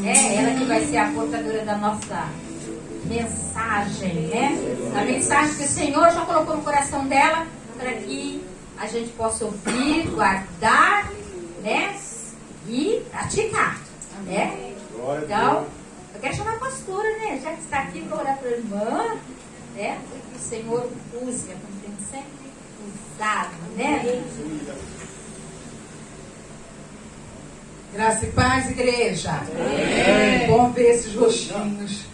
Ela que vai ser a portadora da nossa mensagem, né? A mensagem que o Senhor já colocou no coração dela para que a gente possa ouvir, guardar, né? E praticar, né? Então, eu quero chamar a pastora, né? Já que está aqui para orar para a irmã, né? Que o Senhor use, como tem sempre usado, né? Graça e paz, igreja. É bom ver esses rostinhos.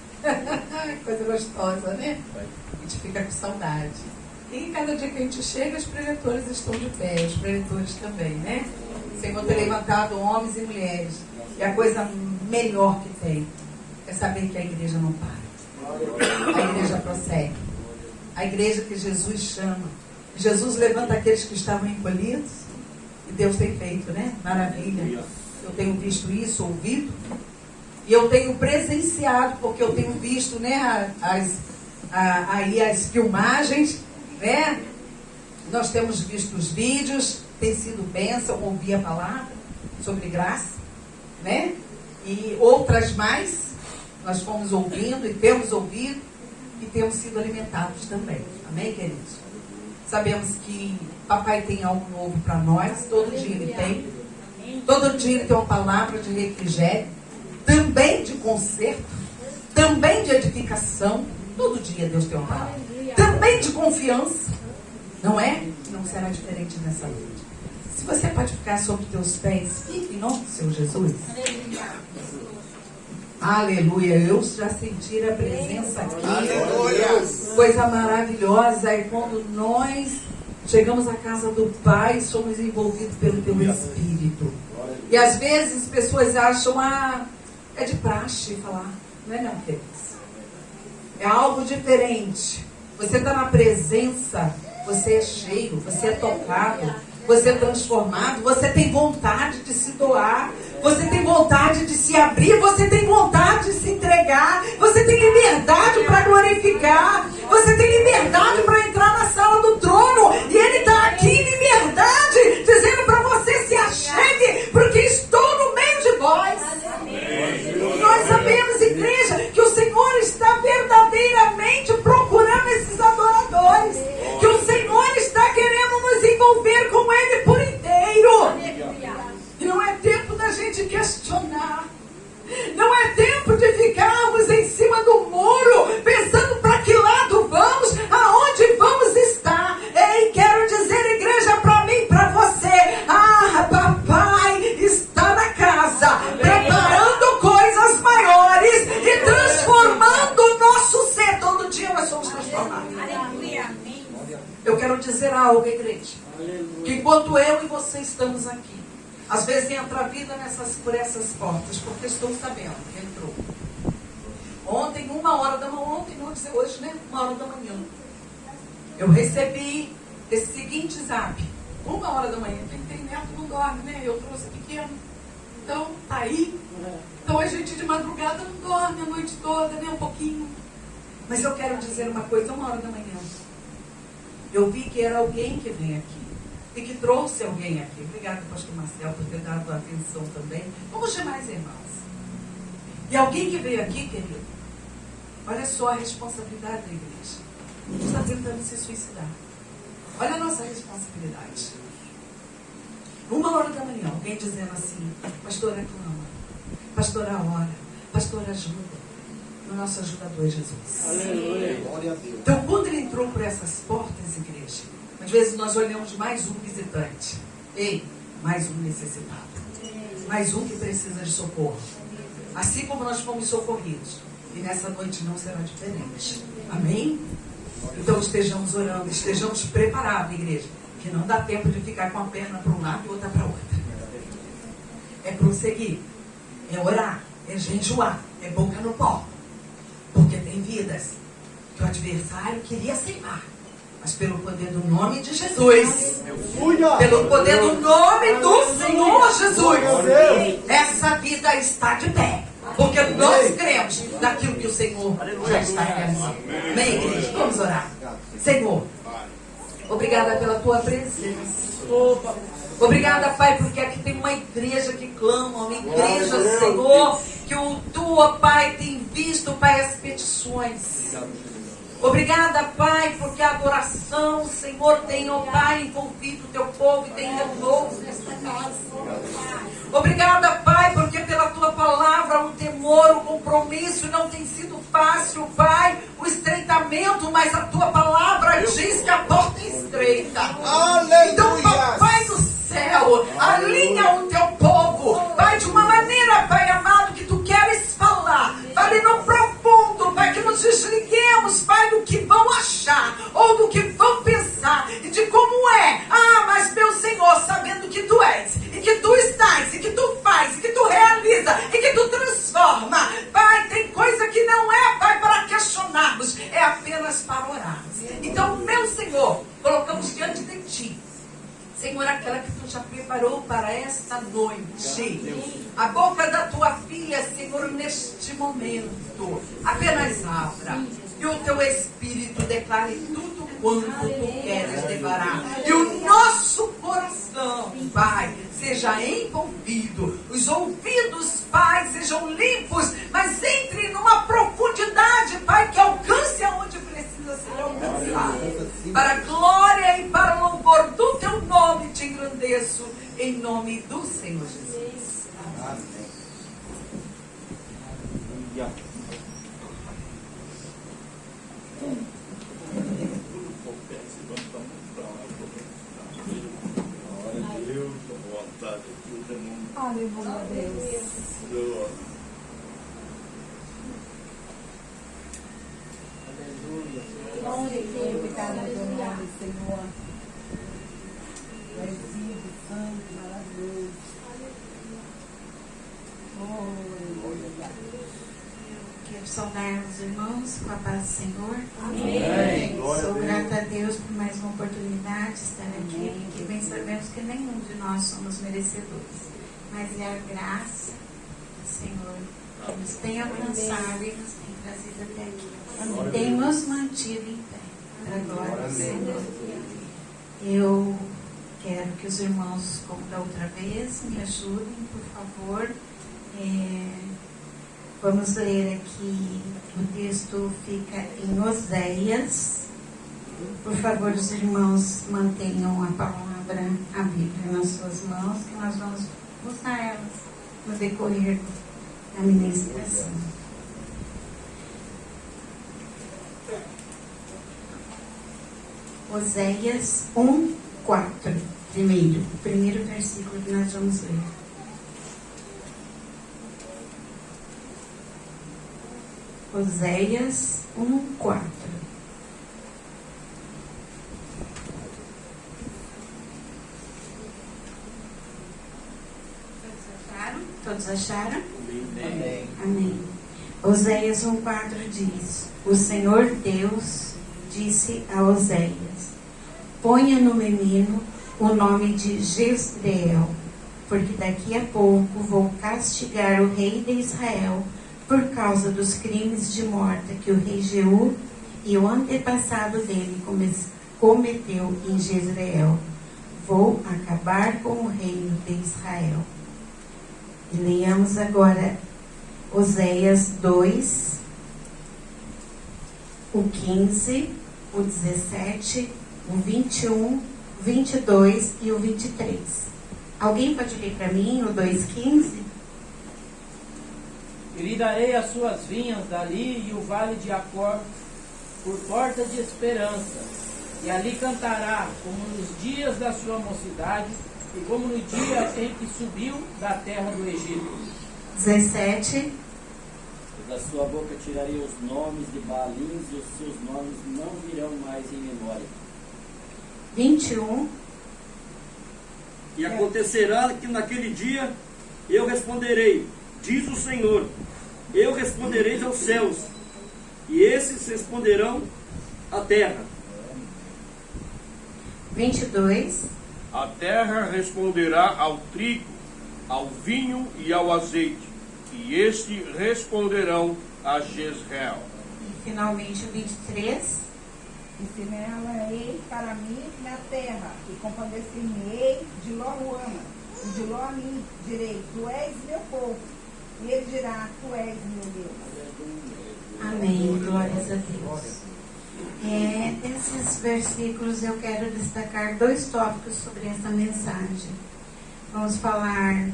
Coisa gostosa, né? A gente fica com saudade. E cada dia que a gente chega, os preletores estão de pé, os preletores também, né? O Senhor tem levantado homens e mulheres. E a coisa melhor que tem é saber que a igreja não para. A igreja prossegue. A igreja que Jesus chama. Jesus levanta aqueles que estavam encolhidos. E Deus tem feito, né? Maravilha. Eu tenho visto isso, ouvido. E eu tenho presenciado, porque eu tenho visto, né, as filmagens, né? Nós temos visto os vídeos, tem sido bênção, ouvir a palavra sobre graça, né? E outras mais, nós fomos ouvindo e temos ouvido e temos sido alimentados também. Amém, queridos? Sabemos que papai tem algo novo para nós, todo dia ele tem. Todo dia ele tem uma palavra de refrigério, também de conserto, também de edificação. Todo dia Deus tem uma palavra. Também de confiança. Não é? Não será diferente nessa noite. Se você pode ficar sobre teus pés, fique em nome do Senhor Jesus. Aleluia. Eu já senti a presença aqui. Aleluia. Coisa maravilhosa é quando nós chegamos à casa do Pai, somos envolvidos pelo Teu Espírito. E às vezes pessoas acham, é de praxe falar. Não é não, queridos. É algo diferente. Você está na presença, você é cheio, você é tocado, você é transformado, você tem vontade de se doar, você tem vontade de se abrir, você tem vontade de se entregar, você tem liberdade para glorificar, você tem liberdade para entrar na sala do trono, e Ele está aqui em liberdade, dizendo para você: se achegue, porque estou no meio de vós. Nós sabemos, igreja, que o Senhor está verdadeiramente procurando esses adoradores, que o Senhor está querendo nos envolver com Ele por inteiro. E não é tempo da gente questionar, não é tempo de ficarmos em cima do muro pensando para que lado vamos, aonde vamos estar. Ei, quero dizer, igreja, para mim e para você: papai está na casa, preparando coisas maiores e transformando o nosso ser. Todo dia nós somos transformados. Eu quero dizer algo, igreja, que enquanto eu e você estamos aqui, às vezes entra a vida por essas portas, porque estou sabendo que entrou. Ontem, 1h da manhã, ontem, não vou dizer hoje, né? 1h da manhã, eu recebi esse seguinte zap. 1h da manhã, quem tem neto não dorme, né? Eu trouxe pequeno, então tá aí. Então a gente de madrugada não dorme a noite toda, né? Um pouquinho. Mas eu quero dizer uma coisa: 1h da manhã, eu vi que era alguém que vem aqui e que trouxe alguém aqui. Obrigada, pastor Marcel, por ter dado atenção também. Vamos chamar as irmãs. E alguém que veio aqui, querido, olha só a responsabilidade da igreja. Está tentando se suicidar. Olha a nossa responsabilidade. 1h da manhã, alguém dizendo assim: pastora, clama, pastora, ora, pastora, ajuda. O nosso ajudador é Jesus. Aleluia. Glória a Deus. Então, quando ele entrou por essas portas, igreja, às vezes nós olhamos mais um visitante. Ei, mais um necessitado. Mais um que precisa de socorro. Assim como nós fomos socorridos. E nessa noite não será diferente. Amém? Então estejamos orando, estejamos preparados, igreja. Que não dá tempo de ficar com a perna para um lado e outra para outra. É prosseguir. É orar. É jejuar. É boca no pó. Porque tem vidas que o adversário queria ceifar. Mas pelo poder do nome de Jesus, pelo poder do nome do Senhor Jesus, essa vida está de pé. Porque nós cremos naquilo que o Senhor já está realizando. Amém, igreja? Vamos orar. Senhor, obrigada pela tua presença. Obrigada, Pai, porque aqui tem uma igreja que clama, uma igreja, Senhor, que porque tu, ó Pai, tem visto, Pai, as petições. Obrigada, Pai, porque a adoração, Senhor, tem, ó Pai, envolvido o teu povo e tem renovo nesta casa. Obrigada, Pai, porque pela tua palavra o temor, o compromisso não tem sido fácil, Pai, o estreitamento, mas a tua palavra diz que a porta é estreita. Aleluia. Então, Pai do céu, alinha o teu povo, Pai, de uma maneira, Pai amado, que tu queres falar. Fale no profundo, Pai, que nos desliguemos, Pai, do que vão achar ou do que vão pensar e de como é. Ah, mas meu Senhor, sabendo que tu és e que tu estás e que tu faz e que tu realiza e que tu transforma, Pai, tem coisa que não é, Pai, para questionarmos, é apenas para orarmos. Então, meu Senhor, colocamos diante de ti, Senhor, aquela que tu já preparou para esta noite. A boca da tua filha, Senhor, neste momento, apenas abra. E o teu Espírito declare tudo quanto tu queres declarar. E o nosso coração, Pai, seja envolvido. Os ouvidos, Pai, sejam limpos, mas entre numa profundidade, Pai, que alcance aonde precisa ser alcançado. Para a glória e para o louvor do teu nome te engrandeço, em nome do Senhor Jesus. Amém. Aleluia, Deus. Glorificado é o teu nome, Senhor. Tu és vivo, santo, maravilhoso. Aleluia. Quero saudar os irmãos com a paz do Senhor. Amém. Sou grata a Deus por mais uma oportunidade de estar aqui, porque bem sabemos que nenhum de nós somos merecedores, mas é a graça do Senhor que nos tem alcançado e nos tem trazido até aqui. Tem nos mantido em pé, para a glória do Senhor. Eu quero que os irmãos, como da outra vez, me ajudem, por favor. Vamos ler aqui, o texto fica em Oséias. Por favor, os irmãos mantenham a palavra, a Bíblia nas suas mãos, que nós vamos usar elas no decorrer da ministração. Oséias 1:4, primeiro versículo que nós vamos ler. Oséias 1:4. Todos acharam? Amém. Amém. Oséias 1:4 diz: O Senhor Deus disse a Oséias: ponha no menino o nome de Jezreel, porque daqui a pouco vou castigar o rei de Israel por causa dos crimes de morte que o rei Jeú e o antepassado dele cometeu em Jezreel. Vou acabar com o reino de Israel. E leiamos agora Oséias 2, o 15, o 17, o 21, 22 e o 23. Alguém pode ler para mim o 2:15? E lhe darei as suas vinhas dali e o vale de Acor por porta de esperança. E ali cantará como nos dias da sua mocidade e como no dia em que subiu da terra do Egito. 17. Da sua boca tirarei os nomes de Baalins e os seus nomes não virão mais em memória. 21. E acontecerá que naquele dia eu responderei, diz o Senhor, eu responderei aos céus, e esses responderão à terra. 22. A terra responderá ao trigo, ao vinho e ao azeite, e este responderão a Jezreel. E finalmente o 23. Ensinarei para mim na terra, e compadecer-me-ei de Loruama, e de Loamim direi, tu és meu povo, E ele dirá: Tu és meu Deus. Amém. Glórias a Deus. Esses versículos eu quero destacar 2 tópicos sobre essa mensagem. Vamos falar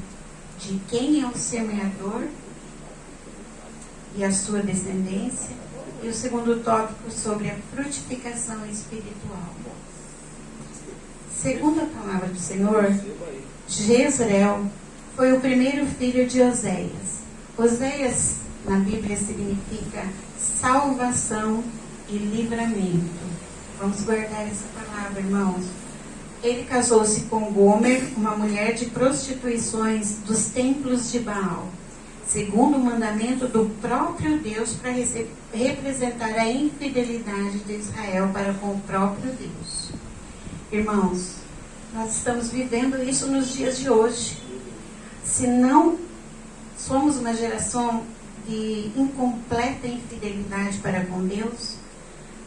de quem é o semeador e a sua descendência. E o segundo tópico sobre a frutificação espiritual. Segundo a palavra do Senhor, Jezreel foi o primeiro filho de Oséias. Oséias, na Bíblia, significa salvação e livramento. Vamos guardar essa palavra, irmãos. Ele casou-se com Gomer, uma mulher de prostituições dos templos de Baal, segundo o mandamento do próprio Deus, para representar a infidelidade de Israel para com o próprio Deus. Irmãos, nós estamos vivendo isso nos dias de hoje. Se não somos uma geração de incompleta infidelidade para com Deus,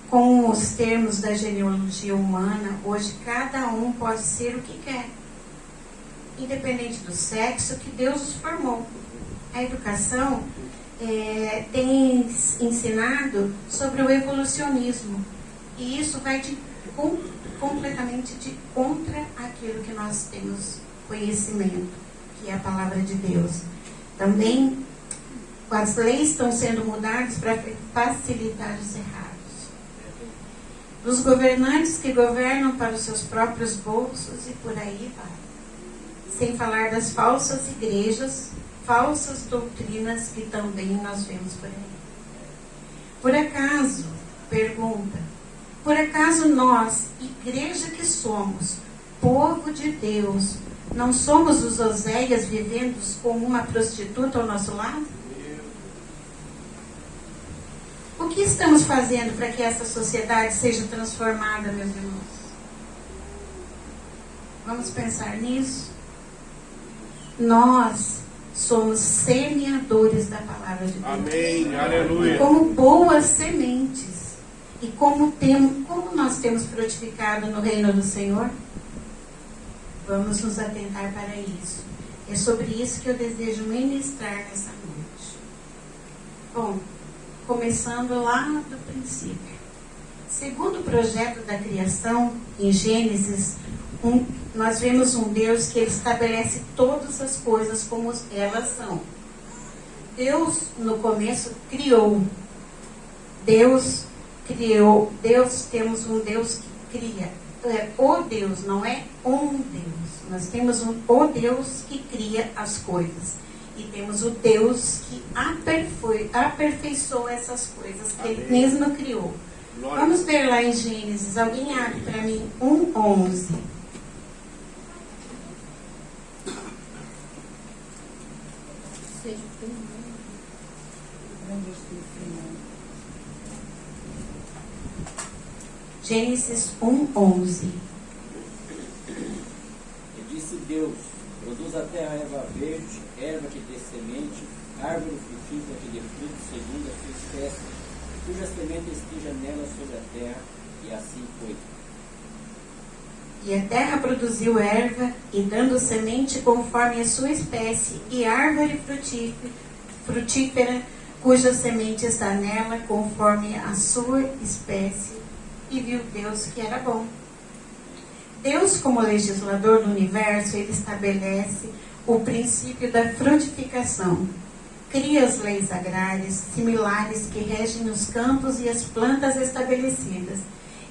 com os termos da genealogia humana, hoje cada um pode ser o que quer, independente do sexo que Deus os formou. A educação tem ensinado sobre o evolucionismo, e isso vai completamente de contra aquilo que nós temos conhecimento, que é a palavra de Deus. Também as leis estão sendo mudadas para facilitar os errados. Dos governantes que governam para os seus próprios bolsos e por aí vai. Sem falar das falsas igrejas, falsas doutrinas que também nós vemos por aí. Por acaso, pergunta, por acaso nós, igreja que somos, povo de Deus, não somos os Oséias vivendo com uma prostituta ao nosso lado? O que estamos fazendo para que essa sociedade seja transformada, meus irmãos? Vamos pensar nisso? Nós somos semeadores da palavra de Deus. Amém, aleluia. Como boas sementes. E como nós temos frutificado no reino do Senhor? Vamos nos atentar para isso. É sobre isso que eu desejo ministrar nessa noite. Bom, começando lá do princípio. Segundo o projeto da criação, em Gênesis, nós vemos um Deus que ele estabelece todas as coisas como elas são. Deus, no começo, criou. Deus criou. Temos um Deus que cria. O Deus, não é um Deus. Nós temos o Deus que cria as coisas. E temos o Deus que aperfeiçoa essas coisas que Ele mesmo criou. Glória. Vamos ver lá em Gênesis. Alguém abre para mim 1:11. Gênesis 1:11. E disse Deus: produz a terra erva verde, erva que dê semente, árvore frutífera que dê fruto segundo a sua espécie, cuja semente esteja nela sobre a terra. E assim foi. E a terra produziu erva, e dando semente conforme a sua espécie, e árvore frutífera, cuja semente está nela conforme a sua espécie. E viu Deus que era bom. Deus, como legislador do universo, ele estabelece o princípio da frutificação. Cria as leis agrárias similares que regem os campos e as plantas estabelecidas.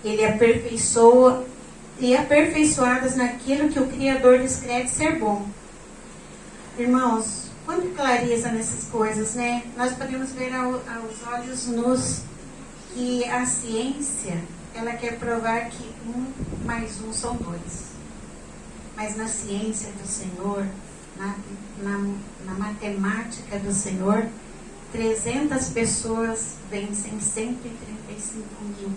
Ele aperfeiçoa e aperfeiçoadas naquilo que o Criador descreve ser bom. Irmãos, quanta clareza nessas coisas, né? Nós podemos ver aos olhos nus que a ciência, ela quer provar que 1 mais 1 são 2. Mas na ciência do Senhor, na matemática do Senhor, 300 pessoas vencem 135 mil.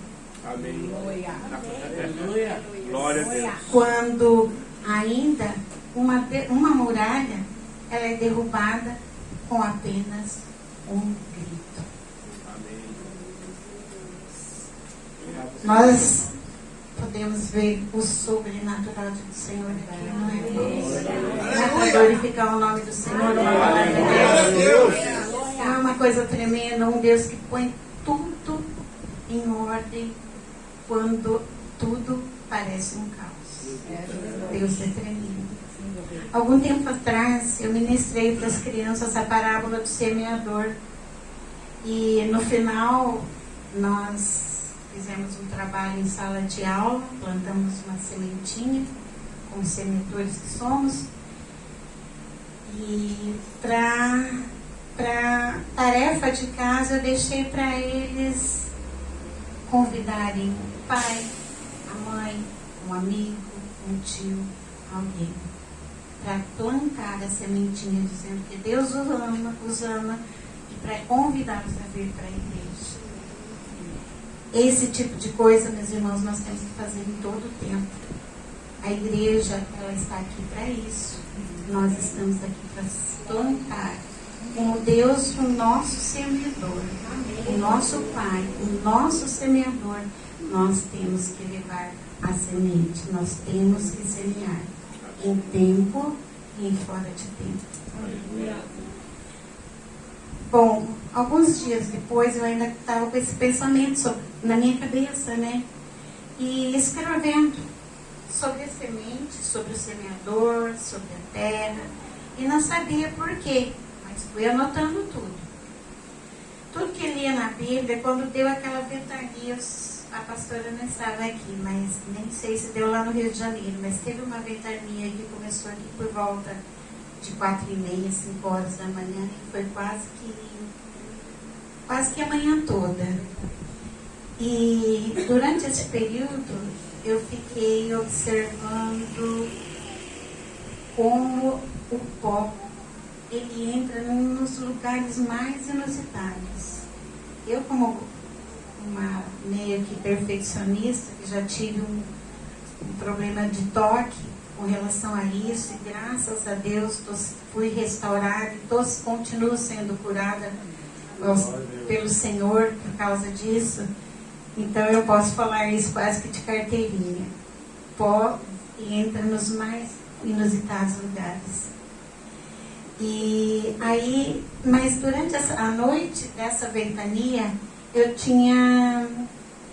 Amém. Aleluia. Glória a Deus. Quando ainda uma muralha, ela é derrubada com apenas um grito. Amém. Nós podemos ver o sobrenatural do Senhor aqui, não é, irmãos? Dá para glorificar o nome do Senhor, uma palavra de Deus. É uma coisa tremenda, um Deus que põe tudo em ordem quando tudo parece um caos. Deus é tremendo. Algum tempo atrás, eu ministrei para as crianças a parábola do semeador. E no final, nós fizemos um trabalho em sala de aula, plantamos uma sementinha, como semeiadores que somos. E para tarefa de casa, eu deixei para eles convidarem o pai, a mãe, um amigo, um tio, alguém, para plantar a sementinha, dizendo que Deus os ama e para convidá-los a vir para a igreja. Esse tipo de coisa, meus irmãos, nós temos que fazer em todo o tempo. A igreja, ela está aqui para isso. Nós estamos aqui para plantar. Com Deus, o nosso semeador, o nosso Pai, o nosso semeador, nós temos que levar a semente, nós temos que semear em tempo e em fora de tempo. Bom, alguns dias depois eu ainda estava com esse pensamento na minha cabeça, né? E escrevendo sobre a semente, sobre o semeador, sobre a terra, e não sabia por quê. Fui anotando tudo. Tudo que lia na Bíblia, quando deu aquela ventania, a pastora não estava aqui, mas nem sei se deu lá no Rio de Janeiro, mas teve uma ventania que começou aqui por volta de 4h30, 5 horas da manhã, e foi quase que a manhã toda. E durante esse período, eu fiquei observando como o pó ele entra nos lugares mais inusitados. Eu, como uma meio que perfeccionista, que já tive um problema de toque com relação a isso, e graças a Deus fui restaurada e continuo sendo curada pelo Senhor por causa disso. Então eu posso falar isso quase que de carteirinha. Pó entra nos mais inusitados lugares. E aí, mas durante a noite dessa ventania, eu tinha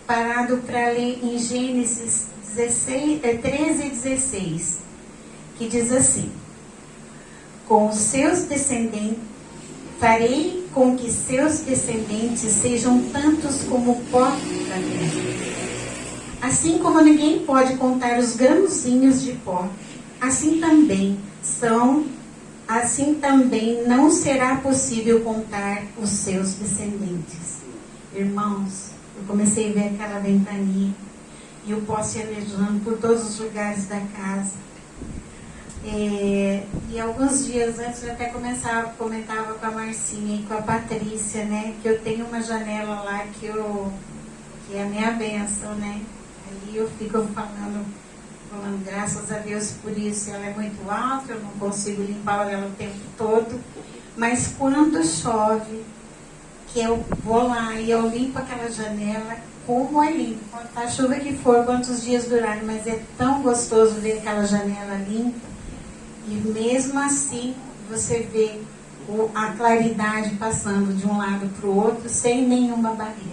parado para ler em Gênesis 13:16, que diz assim: com os seus descendentes, farei com que seus descendentes sejam tantos como o pó da terra. Assim como ninguém pode contar os grãozinhos de pó, assim também não será possível contar os seus descendentes. Irmãos, eu comecei a ver aquela ventania e o pó se alejando por todos os lugares da casa. E alguns dias antes eu até comentava com a Marcinha e com a Patrícia, né, que eu tenho uma janela lá que é a minha bênção, né? Aí eu fico falando graças a Deus por isso. Ela é muito alta, eu não consigo limpar ela o tempo todo, mas quando chove, que eu vou lá e eu limpo aquela janela, como é limpo, quanta chuva que for, quantos dias durarem, mas é tão gostoso ver aquela janela limpa, e mesmo assim você vê a claridade passando de um lado para o outro sem nenhuma barreira.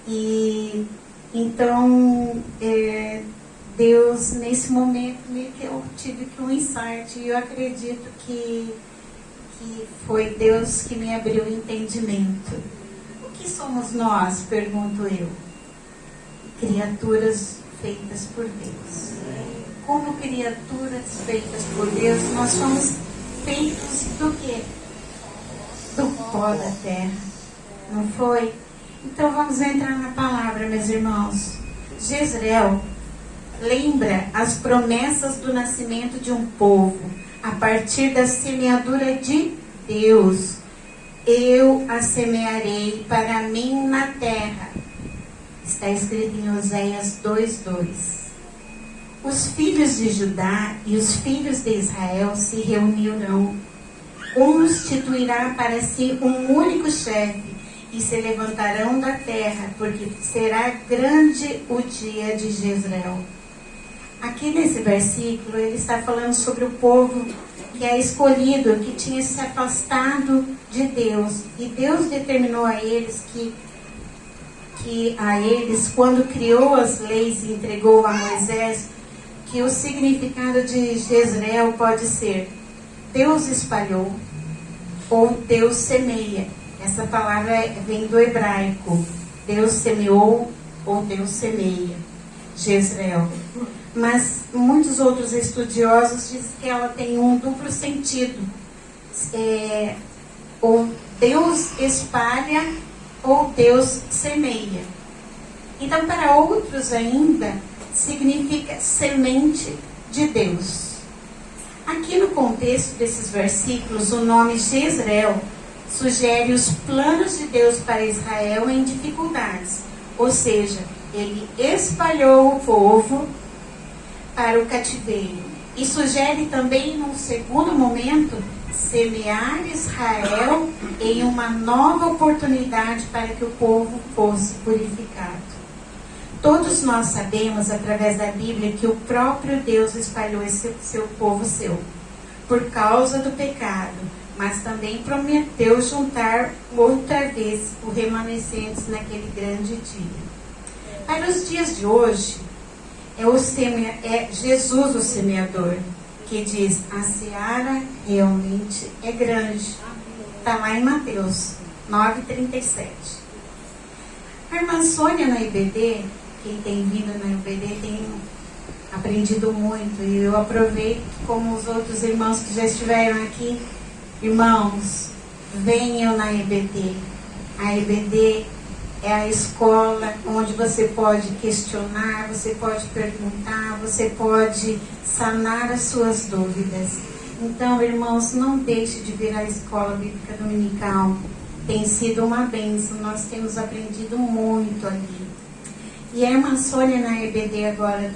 E então Deus, nesse momento, eu tive um insight, e eu acredito que foi Deus que me abriu o entendimento. O que somos nós, pergunto eu? Criaturas feitas por Deus. Como criaturas feitas por Deus, nós somos feitos do quê? Do pó da terra, não foi? Então vamos entrar na palavra, meus irmãos. Jezreel lembra as promessas do nascimento de um povo a partir da semeadura de Deus. Eu a semearei para mim na terra. Está escrito em Oséias 2:2. Os filhos de Judá e os filhos de Israel se reunirão. Constituirá para si um único chefe, e se levantarão da terra, porque será grande o dia de Jezreel. Aqui nesse versículo, ele está falando sobre o povo que é escolhido, que tinha se afastado de Deus. E Deus determinou a eles quando criou as leis e entregou a Moisés, que o significado de Jezreel pode ser Deus espalhou ou Deus semeia. Essa palavra vem do hebraico. Deus semeou ou Deus semeia. Jezreel. Mas muitos outros estudiosos dizem que ela tem um duplo sentido. Ou Deus espalha ou Deus semeia. Então, para outros ainda, significa semente de Deus. Aqui no contexto desses versículos, o nome Jezreel sugere os planos de Deus para Israel em dificuldades. Ou seja, ele espalhou o povo para o cativeiro. E sugere também, num segundo momento, semear Israel em uma nova oportunidade para que o povo fosse purificado. Todos nós sabemos, através da Bíblia, que o próprio Deus espalhou esse seu povo por causa do pecado, mas também prometeu juntar outra vez os remanescentes naquele grande dia. Para os dias de hoje, é Jesus o semeador, que diz: a seara realmente é grande. Está lá em Mateus 9,37. A irmã Sônia na IBD, quem tem vindo na IBD tem aprendido muito, e eu aproveito, como os outros irmãos que já estiveram aqui, irmãos, venham na IBD. A IBD é a escola onde você pode questionar, você pode perguntar, você pode sanar as suas dúvidas. Então, irmãos, não deixe de vir à escola bíblica dominical. Tem sido uma bênção, nós temos aprendido muito ali. E a irmã Sônia na EBD agora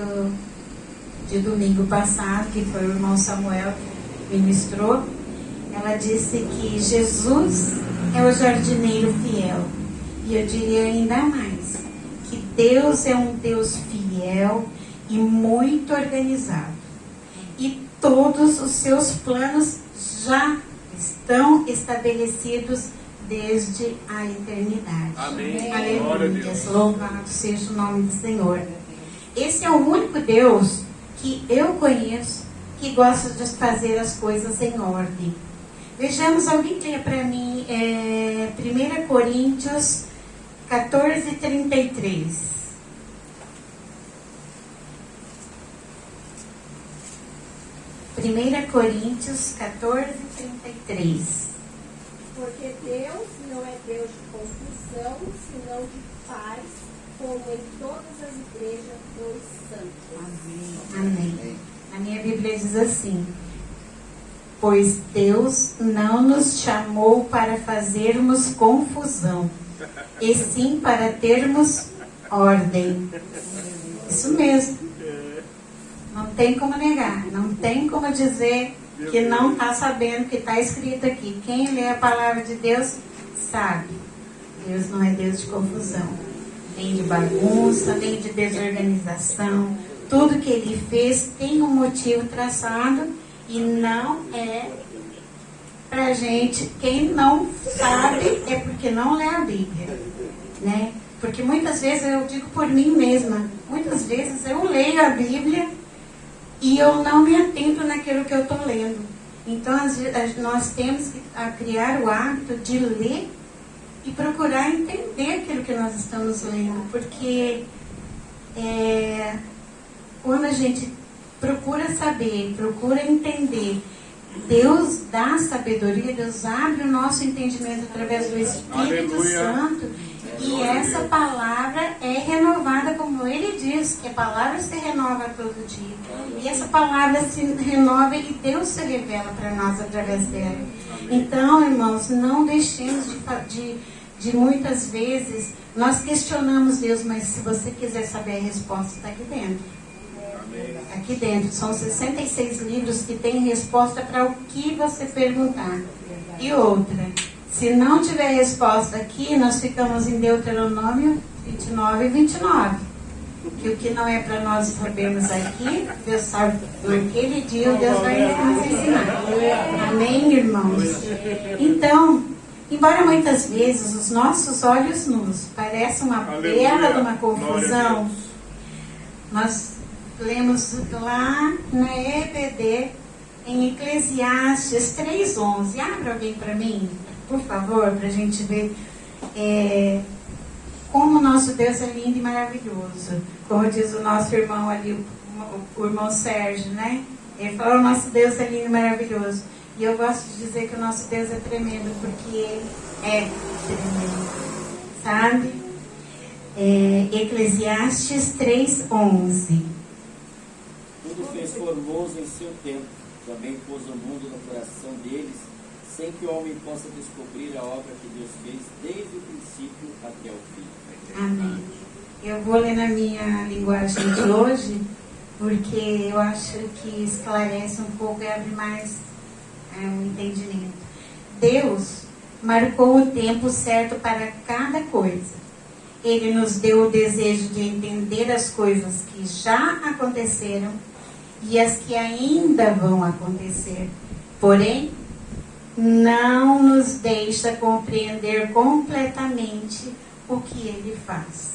de domingo passado, que foi o irmão Samuel que ministrou, ela disse que Jesus é o jardineiro fiel. E eu diria ainda mais, que Deus é um Deus fiel e muito organizado. E todos os seus planos já estão estabelecidos desde a eternidade. Amém. Aleluia. Louvado seja o nome do Senhor. Esse é o único Deus que eu conheço que gosta de fazer as coisas em ordem. Vejamos, alguém lê para mim 1 Coríntios 14:33. 1 Coríntios 14:33. Porque Deus não é Deus de confusão, senão de paz, como em todas as igrejas dos santos. Amém. A minha Bíblia diz assim: pois Deus não nos chamou para fazermos confusão, e sim para termos ordem. Isso mesmo. Não tem como negar, não tem como dizer que não está sabendo o que está escrito aqui. Quem lê a palavra de Deus sabe. Deus não é Deus de confusão, nem de bagunça, nem de desorganização. Tudo que Ele fez tem um motivo traçado e não é pra gente. Quem não sabe é porque não lê a Bíblia, né? Porque muitas vezes, eu digo por mim mesma, muitas vezes eu leio a Bíblia e eu não me atento naquilo que eu estou lendo. Então, nós temos que criar o hábito de ler e procurar entender aquilo que nós estamos lendo. Porque quando a gente procura saber, procura entender, Deus dá sabedoria, Deus abre o nosso entendimento através do Espírito Aleluia. Santo. E essa palavra é renovada, como ele diz, que a palavra se renova todo dia. E essa palavra se renova e Deus se revela para nós através dela. Então, irmãos, não deixemos de muitas vezes, nós questionamos Deus, mas se você quiser saber a resposta, está aqui dentro. Aqui dentro, são 66 livros que têm resposta para o que você perguntar. E outra, Se não tiver resposta aqui, nós ficamos em Deuteronômio 29 e 29. Que o que não é para nós sabermos aqui, Deus sabe naquele dia, Deus vai nos ensinar. Amém, irmãos? Então, embora muitas vezes os nossos olhos nus pareçam uma bela de uma confusão, nós lemos lá na EBD, em Eclesiastes 3:11. Abre alguém para mim, por favor, para a gente ver como o nosso Deus é lindo e maravilhoso. Como diz o nosso irmão ali, o irmão Sérgio, né? Ele fala, o nosso Deus é lindo e maravilhoso. E eu gosto de dizer que o nosso Deus é tremendo, porque Ele é tremendo. Sabe? Eclesiastes 3:11. Tudo fez formoso em seu tempo, também pôs o mundo no coração deles, sem que o homem possa descobrir a obra que Deus fez desde o princípio até o fim. Amém. Eu vou ler na minha linguagem de hoje, porque eu acho que esclarece um pouco e abre mais o entendimento. Deus marcou o tempo certo para cada coisa. Ele nos deu o desejo de entender as coisas que já aconteceram e as que ainda vão acontecer. Porém, não nos deixa compreender completamente o que Ele faz.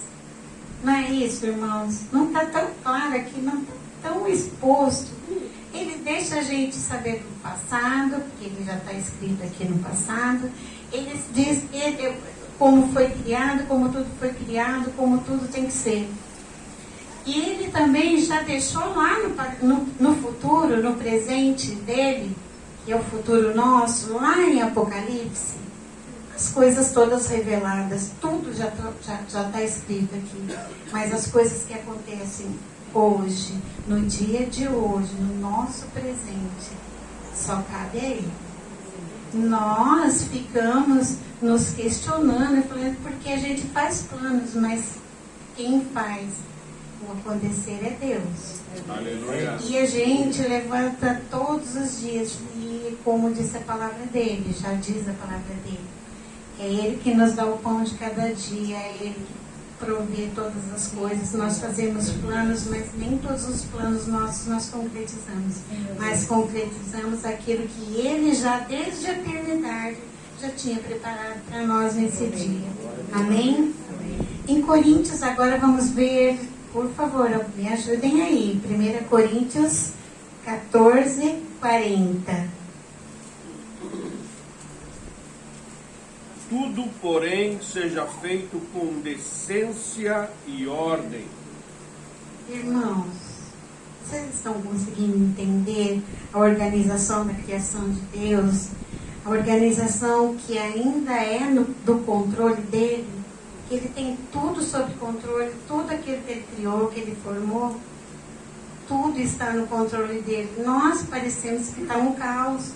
Não é isso, irmãos? Não está tão claro aqui, não está tão exposto. Ele deixa a gente saber do passado, porque Ele já está escrito aqui no passado. Ele diz como foi criado, como tudo foi criado, como tudo tem que ser. E Ele também já deixou lá no futuro, no presente dele, que é o futuro nosso, lá em Apocalipse, as coisas todas reveladas, tudo já está escrito aqui. Mas as coisas que acontecem hoje, no dia de hoje, no nosso presente, só cabe a Ele. Nós ficamos nos questionando, falando, porque a gente faz planos, mas quem faz o acontecer é Deus. Aleluia. E a gente levanta todos os dias, e como disse a palavra dele, já diz a palavra dele, é Ele que nos dá o pão de cada dia, é Ele que provê todas as coisas. Nós fazemos planos, mas nem todos os planos nossos nós concretizamos. Mas concretizamos aquilo que Ele já, desde a eternidade, já tinha preparado para nós nesse dia. Amém? Em Coríntios, agora vamos ver, por favor, me ajudem aí. 1 Coríntios 14:40. Tudo, porém, seja feito com decência e ordem. Irmãos, vocês estão conseguindo entender a organização da criação de Deus? A organização que ainda é do controle dele? Que Ele tem tudo sob controle, tudo aquilo que Ele criou, que Ele formou, tudo está no controle dele. Nós parecemos que está um caos.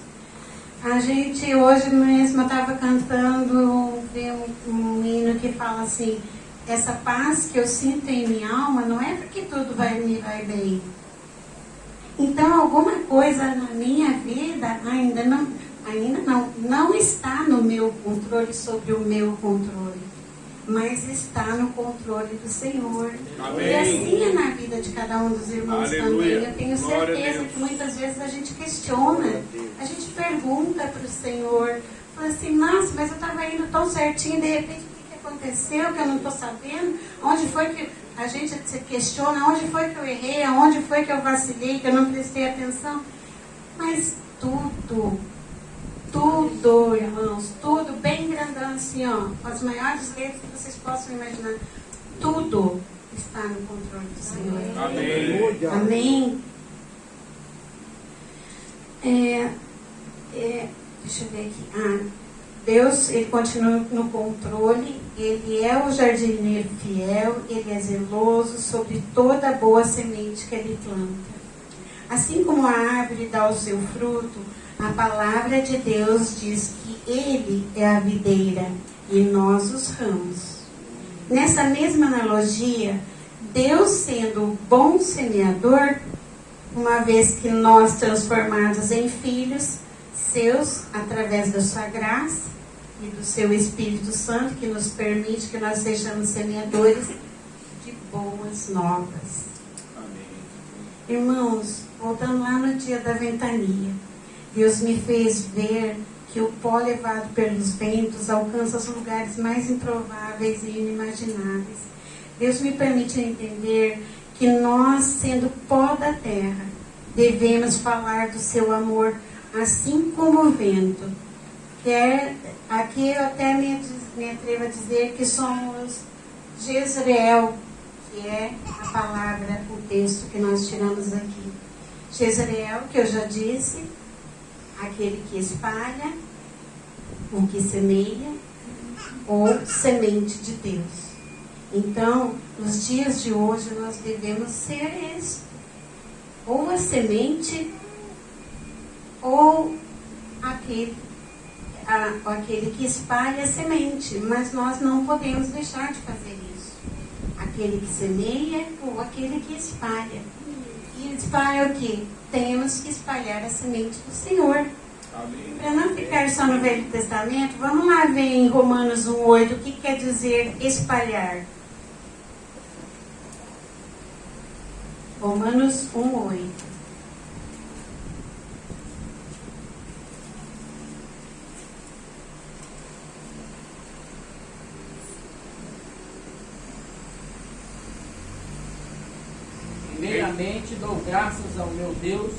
A gente, hoje mesmo, eu estava cantando um hino que fala assim, essa paz que eu sinto em minha alma não é porque tudo vai bem. Então, alguma coisa na minha vida ainda não está no meu controle, sobre o meu controle, mas está no controle do Senhor. Amém. E assim é na vida de cada um dos irmãos. Aleluia. Também. Eu tenho Glória a certeza Deus. que muitas vezes a gente questiona, a gente pergunta para o Senhor, fala assim, nossa, mas eu estava indo tão certinho, de repente o que aconteceu que eu não estou sabendo? Onde foi que a gente se questiona, onde foi que eu errei, aonde foi que eu vacilei, que eu não prestei atenção? Mas tudo, irmãos, tudo bem grandão assim, ó, com as maiores letras que vocês possam imaginar, tudo está no controle do Senhor. Amém. Amém. Deixa eu ver aqui. Deus, Ele continua no controle, Ele é o jardineiro fiel, Ele é zeloso sobre toda a boa semente que Ele planta. Assim como a árvore dá o seu fruto, a palavra de Deus diz que Ele é a videira e nós os ramos. Nessa mesma analogia, Deus sendo o bom semeador, uma vez que nós transformados em filhos seus, através da sua graça e do seu Espírito Santo, que nos permite que nós sejamos semeadores de boas novas. Amém. Irmãos, voltando lá no dia da ventania, Deus me fez ver que o pó levado pelos ventos alcança os lugares mais improváveis e inimagináveis. Deus me permite entender que nós, sendo pó da terra, devemos falar do seu amor, assim como o vento. Aqui eu até me atrevo a dizer que somos Jezreel, que é a palavra, o texto que nós tiramos aqui. Jezreel, que eu já disse, aquele que espalha, o que semeia, ou semente de Deus. Então, nos dias de hoje, nós devemos ser isso. Ou a semente, ou aquele que espalha a semente. Mas nós não podemos deixar de fazer isso. Aquele que semeia ou aquele que espalha. E espalha o quê? Temos que espalhar a semente do Senhor. Para não ficar só no Velho Testamento, vamos lá ver em Romanos 1,8 o que quer dizer espalhar. Romanos 1,8. Primeiramente dou graças ao meu Deus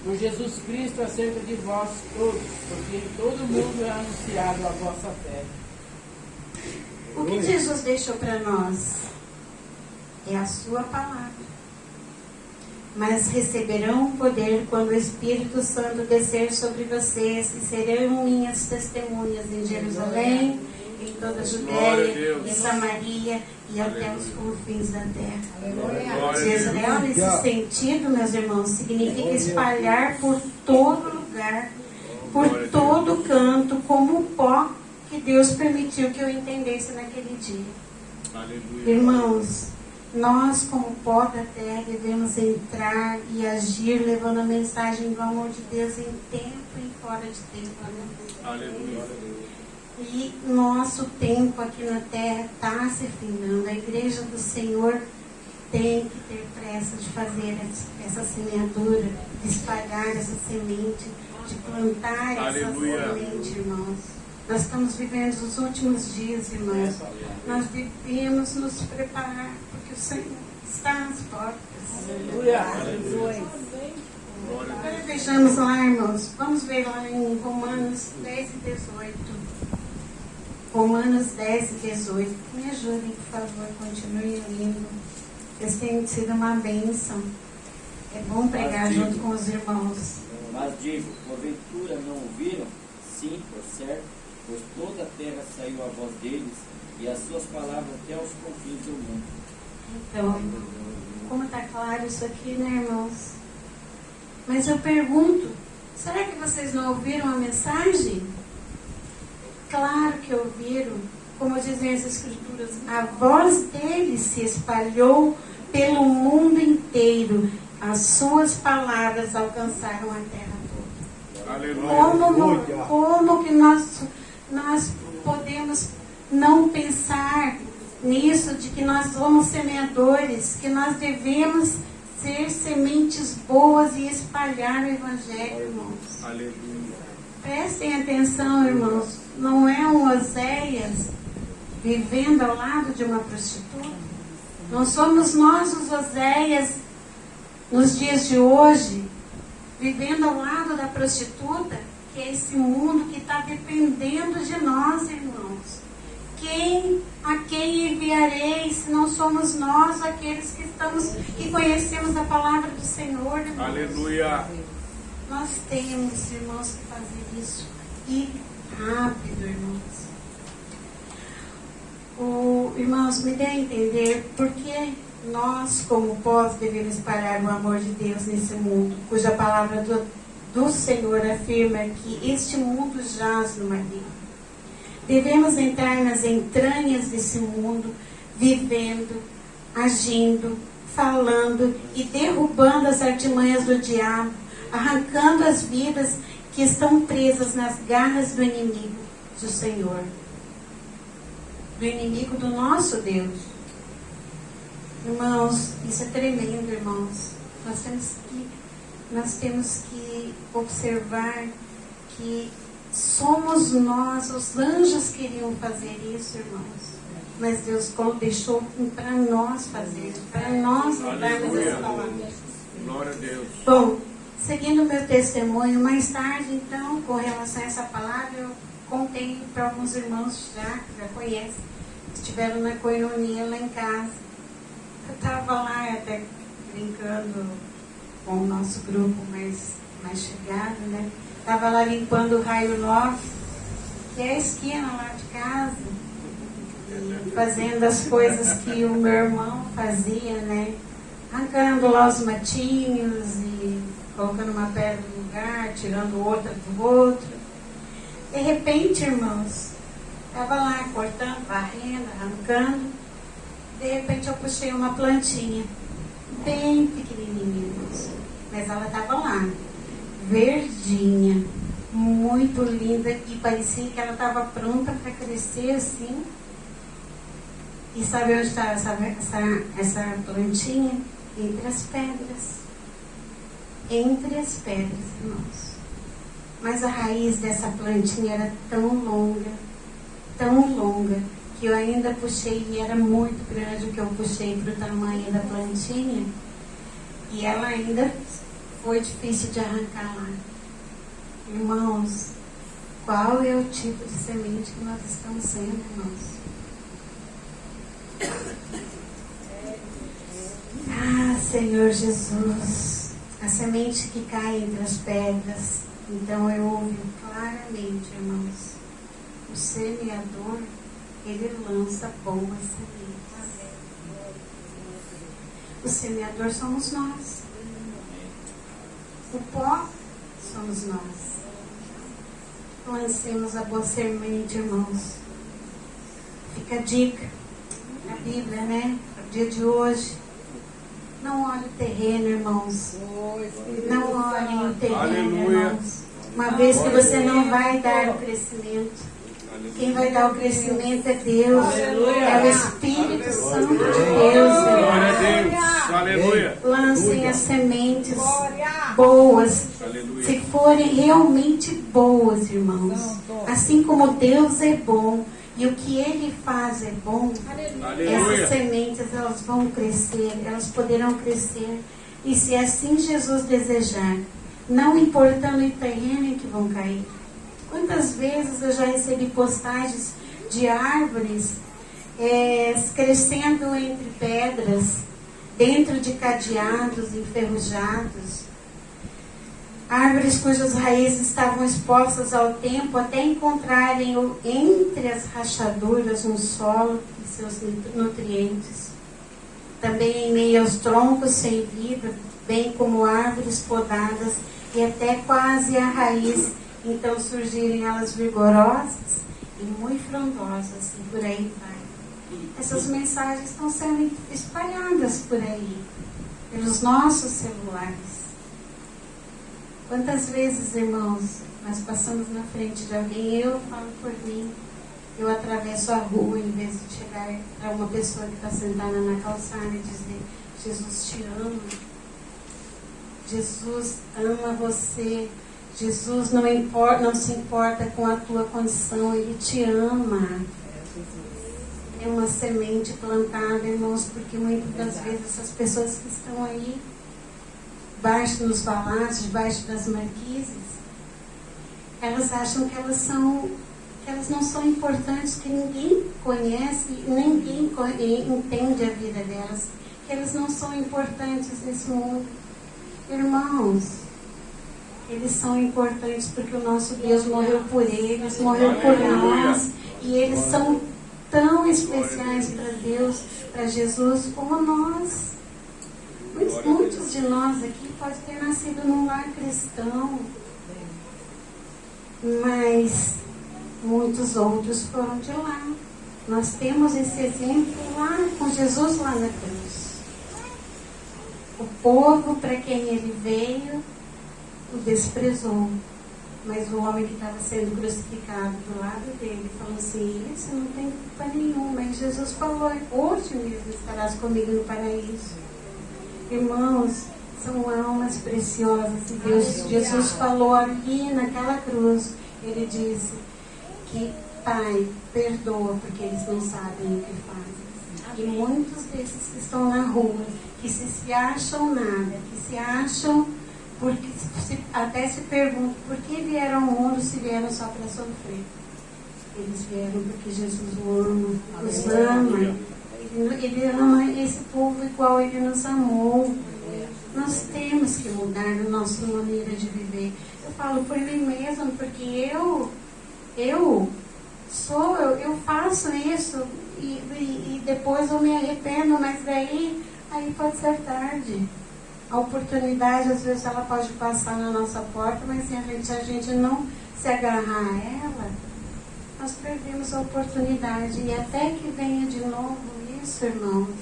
por Jesus Cristo acerca de vós todos, porque em todo mundo é anunciado a vossa fé. O que Jesus deixou para nós é a sua palavra. Mas receberão poder quando o Espírito Santo descer sobre vocês e serão minhas testemunhas em Jerusalém, em toda a Judéia, em Samaria e até os confins da terra. Jezreel, nesse sentido, meus irmãos, significa espalhar por todo lugar, por todo canto, como o pó que Deus permitiu que eu entendesse naquele dia. Aleluia. Irmãos, nós, como pó da terra, devemos entrar e agir levando a mensagem do amor de Deus em tempo e fora de tempo. Aleluia. E nosso tempo aqui na terra está se findando. A igreja do Senhor tem que ter pressa de fazer essa semeadura, de espalhar essa semente, de plantar essa semente, irmãos. Nós estamos vivendo os últimos dias, irmãos. Nós devemos nos preparar, porque o Senhor está às portas. Aleluia. Agora vejamos lá, irmãos. Vamos ver lá em Romanos 10 e 18. Romanos 10 e 18. Me ajudem, por favor, continuem lendo. Isso tem sido uma bênção. É bom pregar junto com os irmãos. Mas digo, porventura não ouviram? Sim, por certo, pois toda a terra saiu a voz deles, e as suas palavras até aos confins do mundo. Então, como está claro isso aqui, né, irmãos? Mas eu pergunto, será que vocês não ouviram a mensagem? Claro que ouviram. Como dizem as Escrituras, a voz deles se espalhou pelo mundo inteiro. As suas palavras alcançaram a terra toda. Aleluia. Como que nós podemos não pensar nisso, de que nós somos semeadores, que nós devemos ser sementes boas e espalhar o Evangelho, irmãos. Aleluia. Prestem atenção, irmãos. Não é um Oséias vivendo ao lado de uma prostituta? Não somos nós os Oséias nos dias de hoje, vivendo ao lado da prostituta, que é esse mundo que está dependendo de nós, irmãos. A quem enviarei, se não somos nós aqueles que conhecemos a palavra do Senhor, irmãos? Aleluia. Nós temos, irmãos, que fazer isso. E rápido, irmãos. Irmãos, me dê a entender por que nós, como pós, devemos espalhar o amor de Deus nesse mundo, cuja palavra do Senhor afirma que este mundo jaz no maligno. Devemos entrar nas entranhas desse mundo, vivendo, agindo, falando e derrubando as artimanhas do diabo, arrancando as vidas que estão presas nas garras do inimigo, do Senhor, do inimigo do nosso Deus. Irmãos, isso é tremendo, irmãos. Nós temos que observar que somos nós, os anjos queriam fazer isso, irmãos. Mas Deus deixou para nós fazer, para nós mudarmos essa palavra. Glória a Deus. Bom, seguindo o meu testemunho, mais tarde, então, com relação a essa palavra, eu contei para alguns irmãos que já conhecem, que estiveram na coinonia lá em casa. Eu estava lá até brincando com o nosso grupo mais chegado, né? Estava lá limpando o raio 9, que é a esquina lá de casa, e fazendo as coisas que o meu irmão fazia, né? Arrancando lá os matinhos e colocando uma pedra no lugar, tirando outra do outro. De repente, irmãos, estava lá cortando, varrendo, arrancando. De repente eu puxei uma plantinha, bem pequenininha, irmãos. Mas ela estava lá, verdinha, muito linda, e parecia que ela estava pronta para crescer assim. E sabe onde estava essa plantinha? Entre as pedras. Entre as pedras, irmãos. Mas a raiz dessa plantinha era tão longa, que eu ainda puxei, e era muito grande o que eu puxei para o tamanho da plantinha. E ela ainda foi difícil de arrancar lá. Irmãos, qual é o tipo de semente que nós estamos sendo, irmãos? Ah, Senhor Jesus, a semente que cai entre as pedras. Então eu ouvi claramente, irmãos, o semeador, ele lança boas sementes. O semeador somos nós. O pó somos nós. Lancemos a boa semente, irmãos. Fica a dica. A Bíblia, né? O dia de hoje. Não olhe o terreno, irmãos. Não olhem o terreno, Aleluia. irmãos. Uma vez que você não vai dar o crescimento. Quem vai dar o crescimento é Deus. Aleluia. É o Espírito Santo de Deus, Glória a irmãos. Deus. Aleluia. Lancem as sementes boas. Aleluia. Se forem realmente boas, irmãos. Assim como Deus é bom e o que Ele faz é bom, Aleluia. essas sementes elas vão crescer, elas poderão crescer. E se assim Jesus desejar, não importando o terreno em que vão cair. Quantas vezes eu já recebi postagens de árvores crescendo entre pedras, dentro de cadeados enferrujados. Árvores cujas raízes estavam expostas ao tempo até encontrarem entre as rachaduras no solo e seus nutrientes. Também em meio aos troncos sem vida, bem como árvores podadas e até quase a raiz. Então surgirem elas vigorosas e muito frondosas, e por aí vai. Essas mensagens estão sendo espalhadas por aí, pelos nossos celulares. Quantas vezes, irmãos, nós passamos na frente de alguém, eu falo por mim, eu atravesso a rua em vez de chegar para uma pessoa que está sentada na calçada e dizer: Jesus te ama, Jesus ama você. Jesus não se importa com a tua condição, Ele te ama. É uma semente plantada, irmãos, porque muitas das vezes essas pessoas que estão aí, debaixo nos palácios, debaixo das marquises, elas acham que elas não são importantes, que ninguém conhece, ninguém entende a vida delas, que elas não são importantes nesse mundo. Irmãos, eles são importantes porque o nosso Deus morreu por eles, morreu por nós, e eles são tão especiais para Deus, para Jesus, como nós. Muitos de nós aqui podem ter nascido num lar cristão, mas muitos outros foram de lá. Nós temos esse exemplo lá, com Jesus lá na cruz. O povo para quem Ele veio o desprezou. Mas o homem que estava sendo crucificado do lado dele falou assim: esse não tem culpa nenhuma. Mas Jesus falou: hoje mesmo estarás comigo no paraíso. Irmãos, são almas preciosas. E Jesus falou aqui naquela cruz, ele disse que: Pai, perdoa porque eles não sabem o que fazem. E muitos desses que estão na rua, que se acham nada, que se acham, porque até se perguntam por que vieram ao mundo se vieram só para sofrer. Eles vieram porque Jesus os ama. Ele ama esse povo igual ele nos amou. Nós temos que mudar a nossa maneira de viver. Eu falo por mim mesma, porque eu faço isso e depois eu me arrependo, mas aí pode ser tarde. A oportunidade, às vezes, ela pode passar na nossa porta, mas se a gente não se agarrar a ela, nós perdemos a oportunidade. E até que venha de novo isso, irmãos,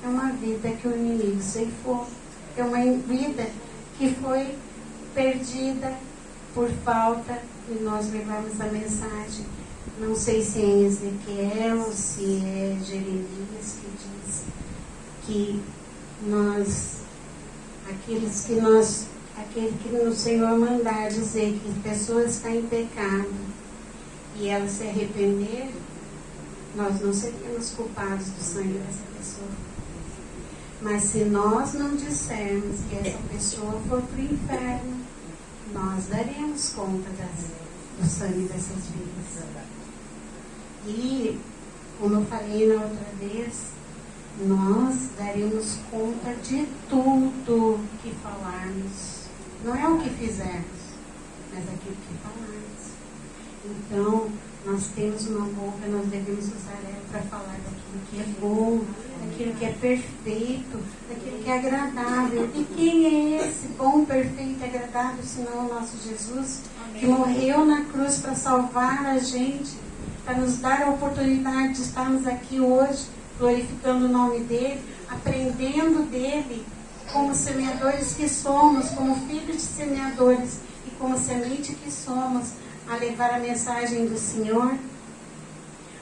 é uma vida que o inimigo ceifou. É uma vida que foi perdida por falta de nós levarmos a mensagem. Não sei se é em Ezequiel ou se é Jeremias que diz que aquele que o Senhor mandar dizer que a pessoa está em pecado e ela se arrepender, nós não seríamos culpados do sangue dessa pessoa. Mas se nós não dissermos que essa pessoa for para o inferno, nós daremos conta do sangue dessas vidas. E, como eu falei na outra vez, nós daremos conta de tudo que falarmos. Não é o que fizermos, mas aquilo que falarmos. Então, nós temos uma boca, nós devemos usar ela para falar daquilo que é bom, daquilo que é perfeito, daquilo que é agradável. E quem é esse bom, perfeito e agradável, senão o nosso Jesus, que morreu na cruz para salvar a gente, para nos dar a oportunidade de estarmos aqui hoje, glorificando o nome dele, aprendendo dele, como semeadores que somos, como filhos de semeadores e como semente que somos, a levar a mensagem do Senhor.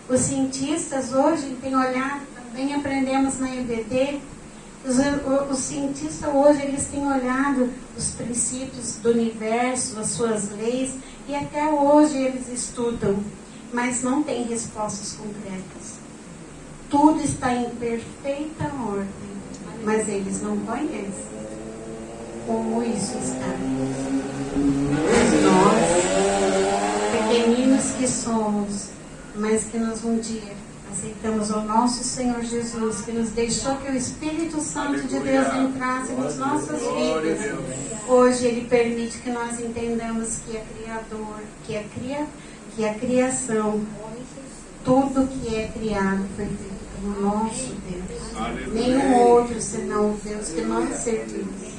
Os cientistas hoje têm olhado, também aprendemos na EBD, os cientistas hoje eles têm olhado os princípios do universo, as suas leis, e até hoje eles estudam, mas não têm respostas concretas. Tudo está em perfeita ordem, mas eles não conhecem como isso está. Nós, pequeninos que somos, mas que nós um dia aceitamos o nosso Senhor Jesus, que nos deixou que o Espírito Santo de Deus entrasse nas nossas vidas. Hoje Ele permite que nós entendamos que é Criador, que a criação, tudo que é criado foi feito pelo nosso Deus. Nenhum outro senão o Deus que nós servimos.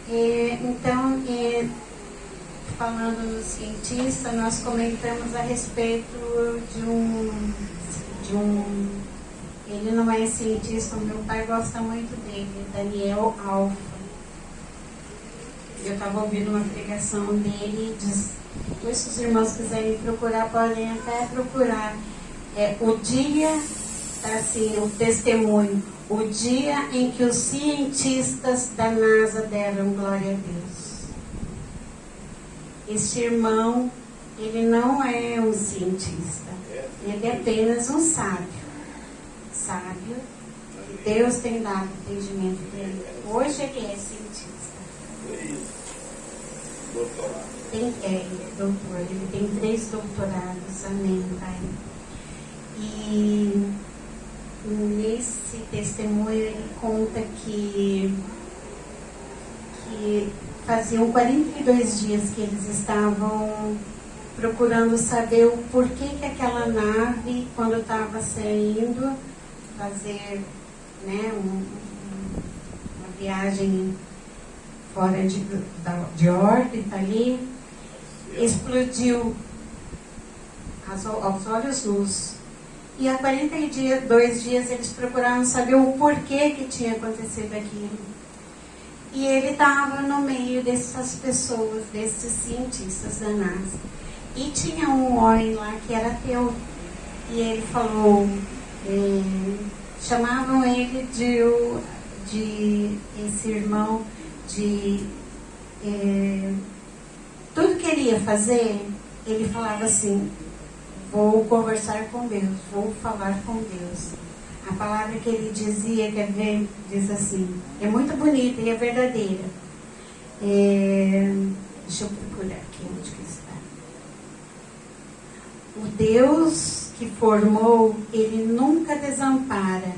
Então, falando no cientista, nós comentamos a respeito de um ele não é cientista, meu pai gosta muito dele, Daniel Alfa. Eu estava ouvindo uma pregação dele, depois se os irmãos quiserem procurar, podem até procurar. O dia, assim, o testemunho, o dia em que os cientistas da NASA deram glória a Deus. Este irmão, ele não é um cientista, ele é apenas um sábio. Sábio, Deus tem dado entendimento para ele. Hoje ele é cientista. Ele é doutor, ele tem 3 doutorados, amém, Pai. E nesse testemunho ele conta que faziam 42 dias que eles estavam procurando saber o porquê que aquela nave, quando estava saindo fazer, né, uma viagem fora de órbita ali, explodiu aos olhos nus. E há 42 dias eles procuraram saber o porquê que tinha acontecido aquilo. E ele estava no meio dessas pessoas, desses cientistas da NASA. E tinha um homem lá que era ateu. E ele falou, chamavam ele de esse irmão, tudo que ele ia fazer, ele falava assim, vou conversar com Deus, vou falar com Deus. A palavra que ele dizia, quer ver, diz assim, é muito bonita e é verdadeira. Deixa eu procurar aqui onde que está. O Deus que formou, ele nunca desampara.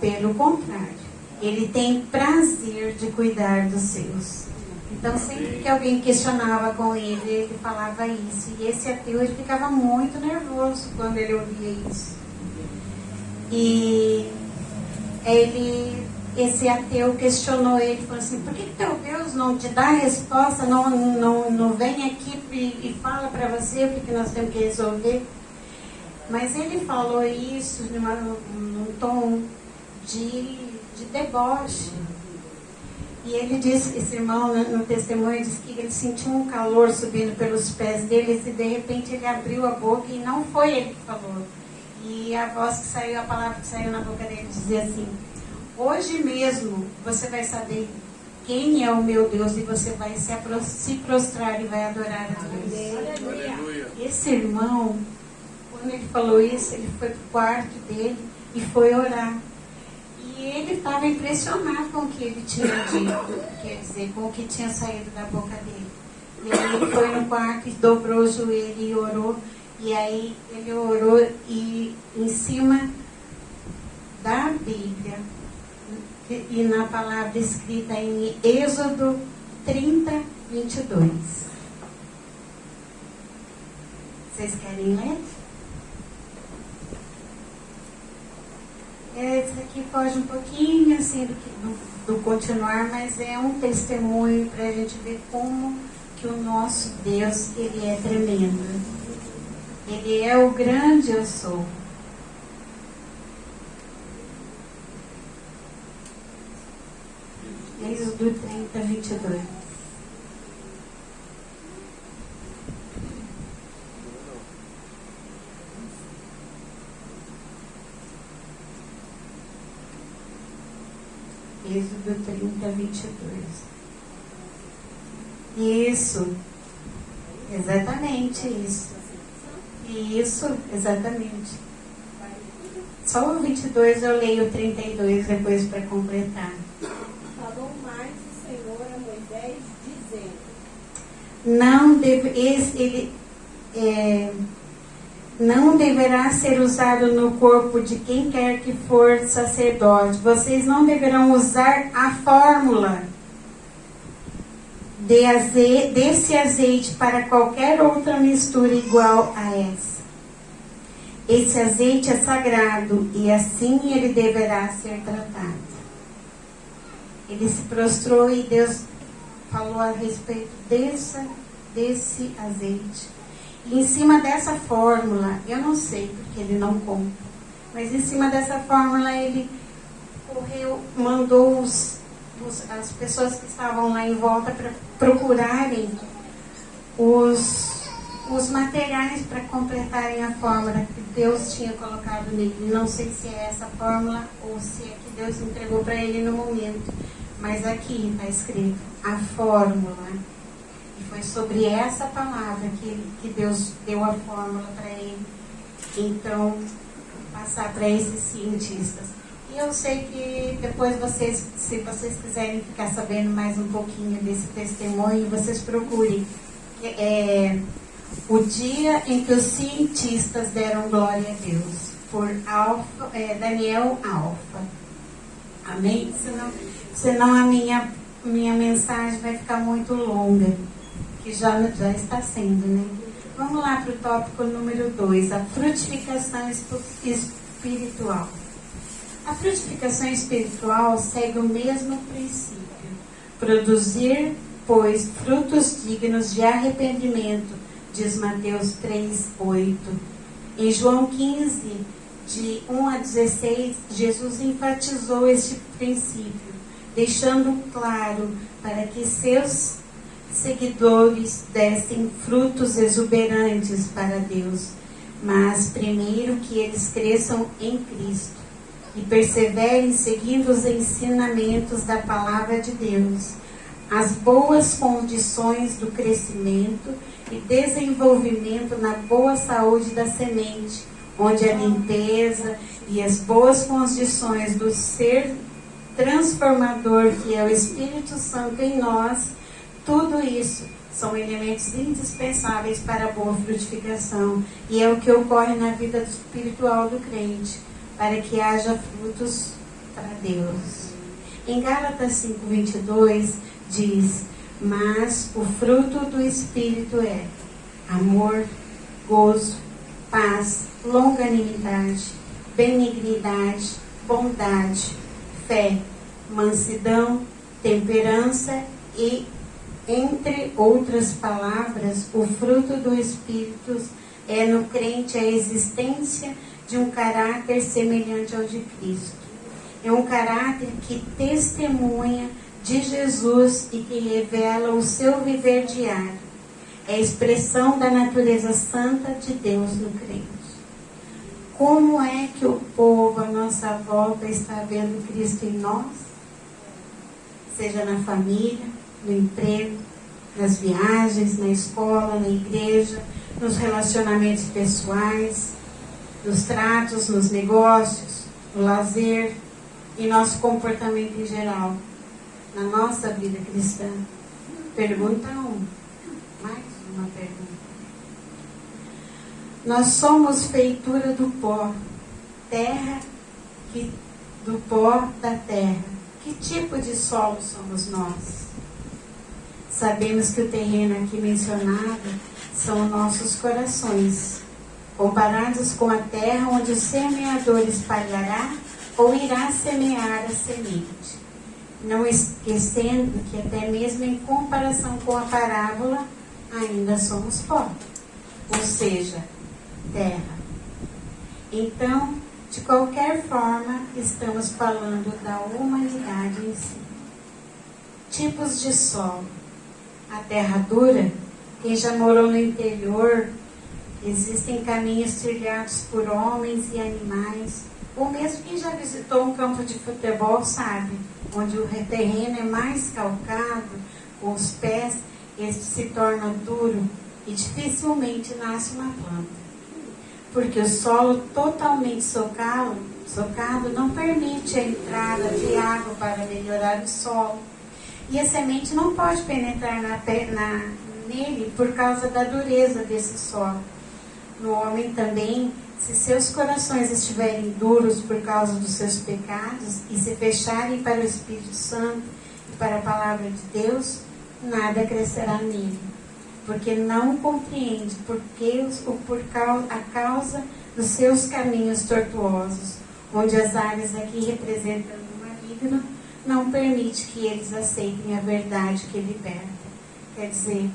Pelo contrário, ele tem prazer de cuidar dos seus. Então, sempre que alguém questionava com ele, ele falava isso. E esse ateu, ele ficava muito nervoso quando ele ouvia isso. E esse ateu questionou ele, falou assim, por que teu Deus não te dá a resposta, não vem aqui e fala para você o que nós temos que resolver? Mas ele falou isso num tom de deboche. E ele disse, esse irmão no testemunho disse que ele sentiu um calor subindo pelos pés dele e de repente ele abriu a boca e não foi ele que falou. E a voz que saiu, a palavra que saiu na boca dele dizia assim, hoje mesmo você vai saber quem é o meu Deus e você vai se prostrar e vai adorar a Deus. Aleluia. Esse irmão, quando ele falou isso, ele foi para o quarto dele e foi orar. E ele estava impressionado com o que ele tinha dito, quer dizer, com o que tinha saído da boca dele. E aí ele foi no quarto e dobrou o joelho e orou. E aí ele orou e em cima da Bíblia, e na palavra escrita em Êxodo 30, 22. Vocês querem ler? Esse aqui foge um pouquinho assim do continuar, mas é um testemunho para a gente ver como que o nosso Deus, ele é tremendo. Ele é o grande eu sou. Êxodo 30, 22. Êxodo 30, 22. Isso. Exatamente isso. Isso, exatamente. Só o 22 eu leio o 32 depois para completar. Falou mais o Senhor a Moisés, dizendo: não deverá ser usado no corpo de quem quer que for sacerdote. Vocês não deverão usar a fórmula desse azeite para qualquer outra mistura igual a essa. Esse azeite é sagrado e assim ele deverá ser tratado. Ele se prostrou e Deus falou a respeito desse azeite. E em cima dessa fórmula, eu não sei porque ele não conta, mas em cima dessa fórmula ele mandou as pessoas que estavam lá em volta para procurarem os materiais para completarem a fórmula que Deus tinha colocado nele. Não sei se é essa fórmula ou se é que Deus entregou para ele no momento, mas aqui está escrito a fórmula. E foi sobre essa palavra que Deus deu a fórmula para ele, então, passar para esses cientistas. E eu sei que depois se vocês quiserem ficar sabendo mais um pouquinho desse testemunho, vocês procurem o dia em que os cientistas deram glória a Deus, por Daniel Alfa. Amém? Senão a minha mensagem vai ficar muito longa, que já está sendo, né? Vamos lá para o tópico número 2, a frutificação espiritual. A frutificação espiritual segue o mesmo princípio. Produzir, pois, frutos dignos de arrependimento, diz Mateus 3:8. Em João 15, de 1 a 16, Jesus enfatizou este princípio, deixando claro para que seus seguidores dessem frutos exuberantes para Deus, mas primeiro que eles cresçam em Cristo e perseverem seguindo os ensinamentos da palavra de Deus, as boas condições do crescimento e desenvolvimento na boa saúde da semente, onde a limpeza e as boas condições do ser transformador que é o Espírito Santo em nós, tudo isso são elementos indispensáveis para a boa frutificação, e é o que ocorre na vida espiritual do crente, para que haja frutos para Deus. Em Gálatas 5:22 diz: mas o fruto do Espírito é amor, gozo, paz, longanimidade, benignidade, bondade, fé, mansidão, temperança e, entre outras palavras, o fruto do Espírito é no crente a existência de um caráter semelhante ao de Cristo. É um caráter que testemunha de Jesus e que revela o seu viver diário. É a expressão da natureza santa de Deus no crente. Como é que o povo à nossa volta está vendo Cristo em nós? Seja na família, no emprego, nas viagens, na escola, na igreja, nos relacionamentos pessoais, nos tratos, nos negócios, no lazer e nosso comportamento em geral, na nossa vida cristã. Pergunta 1. Mais uma pergunta. Nós somos feitura do pó, do pó da terra. Que tipo de solo somos nós? Sabemos que o terreno aqui mencionado são nossos corações, comparados com a terra onde o semeador espalhará ou irá semear a semente. Não esquecendo que até mesmo em comparação com a parábola, ainda somos pó, ou seja, terra. Então, de qualquer forma, estamos falando da humanidade em si. Tipos de solo. A terra dura, quem já morou no interior, existem caminhos trilhados por homens e animais, ou mesmo quem já visitou um campo de futebol sabe, onde o terreno é mais calcado, com os pés, este se torna duro e dificilmente nasce uma planta. Porque o solo totalmente socado não permite a entrada de água para melhorar o solo. E a semente não pode penetrar nele por causa da dureza desse solo. No homem também, se seus corações estiverem duros por causa dos seus pecados e se fecharem para o Espírito Santo e para a palavra de Deus, nada crescerá nele, porque não compreende a causa dos seus caminhos tortuosos, onde as áreas aqui representando o maligno não permite que eles aceitem a verdade que liberta. Quer dizer,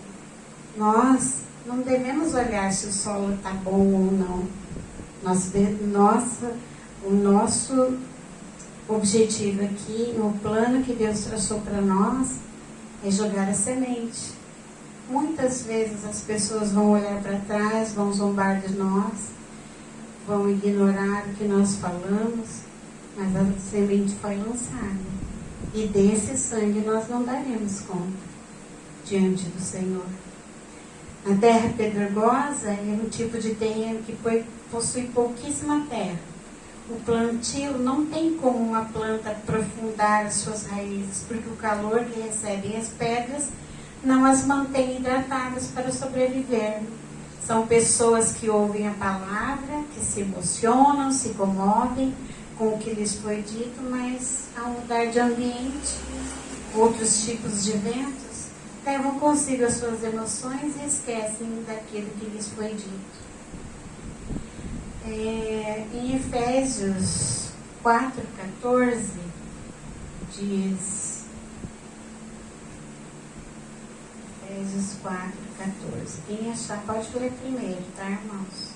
nós não devemos olhar se o solo está bom ou não. O nosso objetivo aqui, o plano que Deus traçou para nós, é jogar a semente. Muitas vezes as pessoas vão olhar para trás, vão zombar de nós, vão ignorar o que nós falamos, mas a semente foi lançada. E desse sangue nós não daremos conta diante do Senhor. A terra pedregosa é um tipo de terreno que possui pouquíssima terra. O plantio não tem como uma planta aprofundar as suas raízes, porque o calor que recebem as pedras não as mantém hidratadas para sobreviver. São pessoas que ouvem a palavra, que se emocionam, se comovem com o que lhes foi dito, mas ao mudar de ambiente, outros tipos de eventos levam consigo as suas emoções e esquecem daquilo que lhes foi dito. Em Efésios 4:14 diz, Efésios 4:14, quem achar pode ler primeiro, tá, irmãos?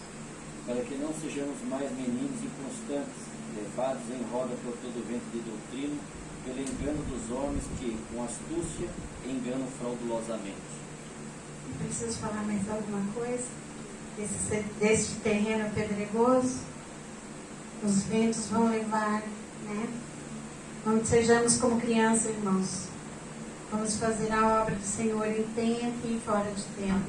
Para que não sejamos mais meninos inconstantes, levados em roda por todo vento de doutrina, pelo engano dos homens que, com astúcia, enganam fraudulosamente. Preciso falar mais alguma coisa? Deste terreno pedregoso, os ventos vão levar, né? Não sejamos como crianças, irmãos. Vamos fazer a obra do Senhor em tempo e fora de tempo.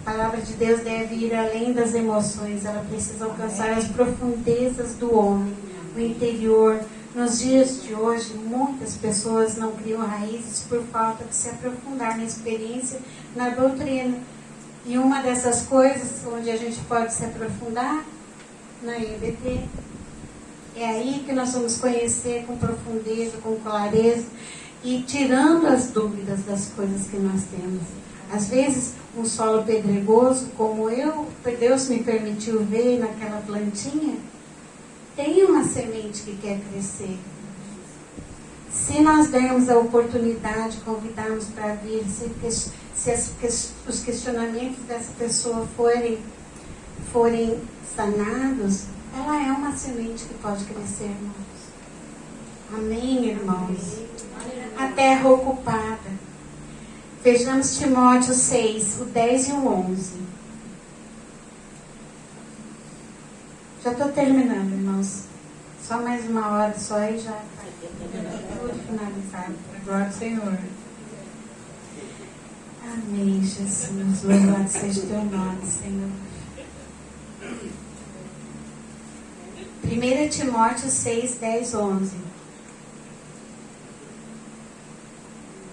A palavra de Deus deve ir além das emoções. Ela precisa alcançar as profundezas do homem, o interior. Nos dias de hoje, muitas pessoas não criam raízes por falta de se aprofundar na experiência, na doutrina. E uma dessas coisas onde a gente pode se aprofundar, na EBT. É aí que nós vamos conhecer com profundeza, com clareza e tirando as dúvidas das coisas que nós temos. Às vezes, um solo pedregoso, como Deus me permitiu ver naquela plantinha, tem uma semente que quer crescer. Se nós dermos a oportunidade, convidarmos para vir, se os questionamentos dessa pessoa forem sanados, ela é uma semente que pode crescer, irmãos. Amém, irmãos? A terra ocupada. Vejamos Timóteo 6, o 10 e o 11. Já estou terminando, irmãos. Só mais uma hora só e já está tudo finalizado. Glória ao Senhor. Amém, Jesus. Louvado seja o teu nome, Senhor. 1 Timóteo 6, 10, 11.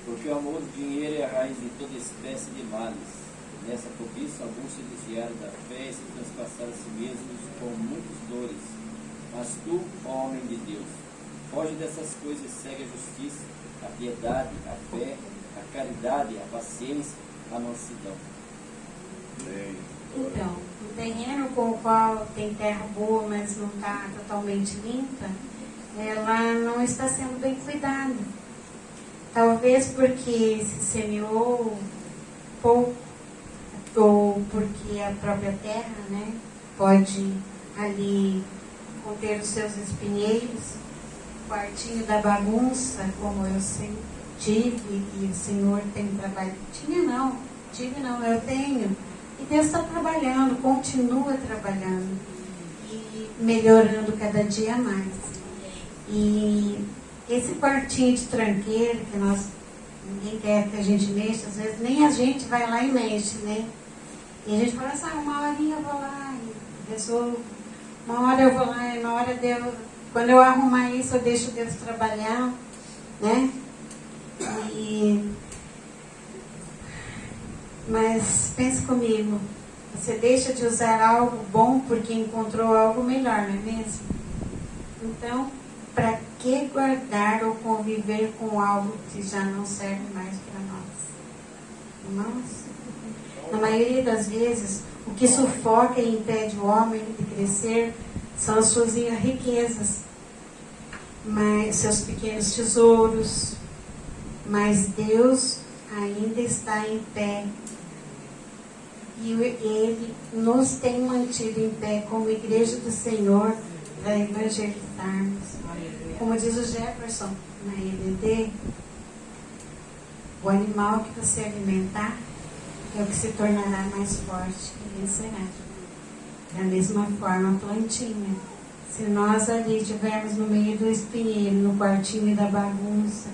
Porque o amor do dinheiro é a raiz de toda espécie de males. Nessa cobiça, alguns se desviaram da fé e se transpassaram a si mesmos com muitas dores. Mas tu, ó homem de Deus, foge dessas coisas e segue a justiça, a piedade, a fé, a caridade, a paciência, a mansidão. Então, o terreno com o qual tem terra boa, mas não está totalmente limpa, ela não está sendo bem cuidada. Talvez porque se semeou pouco, ou porque a própria terra, né, pode ali conter os seus espinheiros, o quartinho da bagunça, como eu sempre tive, e o Senhor tem trabalho. Eu tenho. E Deus está trabalhando, continua trabalhando e melhorando cada dia mais. E esse quartinho de tranqueira que ninguém quer que a gente mexa, às vezes nem a gente vai lá e mexe, né? E a gente fala assim, uma horinha eu vou lá e resolvo. Uma hora eu vou lá e na hora quando eu arrumar isso eu deixo Deus trabalhar, né? Mas pense comigo, você deixa de usar algo bom porque encontrou algo melhor, não é mesmo? Então, para que guardar ou conviver com algo que já não serve mais para nós? Irmãos? Na maioria das vezes, o que sufoca e impede o homem de crescer são as suas riquezas, seus pequenos tesouros. Mas Deus ainda está em pé. E Ele nos tem mantido em pé como igreja do Senhor para evangelizarmos. Como diz o Jefferson na EBD, o animal que você alimentar é o que se tornará mais forte e vencerá. Da mesma forma, a plantinha. Se nós ali estivermos no meio do espinheiro, no quartinho da bagunça,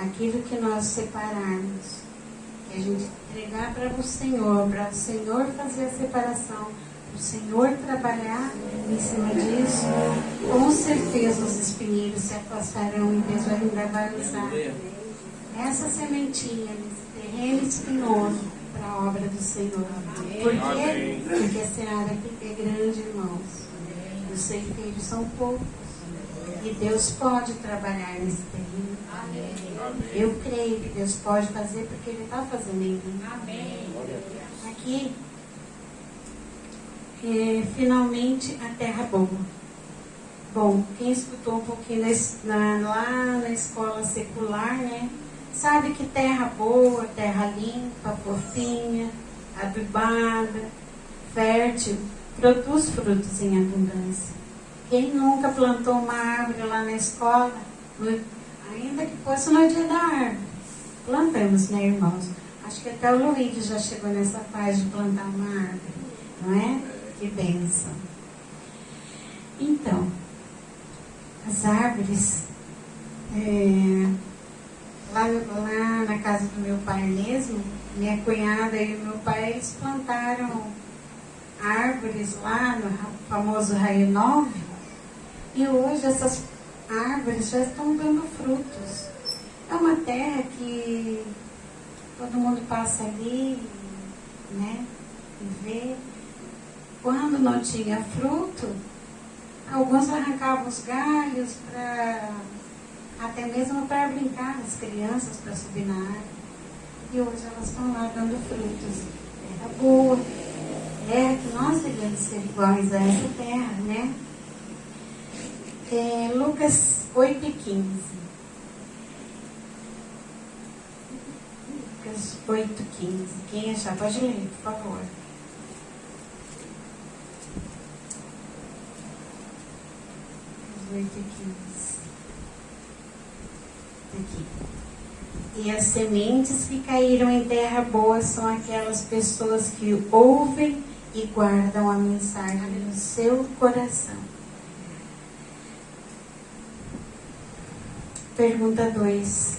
aquilo que nós separarmos, que a gente entregar para o Senhor fazer a separação, para o Senhor trabalhar em cima disso, com certeza os espinheiros se afastarão e Deus ainda vai usar essa sementinha nesse terreno espinhoso para a obra do Senhor. Por quê? Porque a seara é grande, irmãos. E os ceifeiros são poucos. E Deus pode trabalhar nesse terreno. Eu creio que Deus pode fazer porque Ele está fazendo em mim. Aqui, finalmente, a terra boa. Bom, quem escutou um pouquinho lá na escola secular, né? Sabe que terra boa, terra limpa, fofinha, adubada, fértil, produz frutos em abundância. Quem nunca plantou uma árvore lá na escola, Ainda que fosse no dia da árvore. Plantamos, né, irmãos? Acho que até o Luíde já chegou nessa fase de plantar uma árvore, não é? Que bênção. Então, as árvores, lá na casa do meu pai mesmo, minha cunhada e o meu pai, eles plantaram árvores lá no famoso Raio 9, e hoje essas árvores já estão dando frutos. É uma terra que todo mundo passa ali, né, e vê. Quando não tinha fruto, alguns arrancavam os galhos até mesmo para brincar, as crianças, para subir na árvore. E hoje elas estão lá dando frutos. Terra boa, terra que nós devemos ser iguais a essa terra, né? Lucas 8:15. Lucas 8:15. Quem achar pode ler, por favor. Lucas 8:15. Aqui. E as sementes que caíram em terra boa são aquelas pessoas que ouvem e guardam a mensagem no seu coração. Pergunta 2.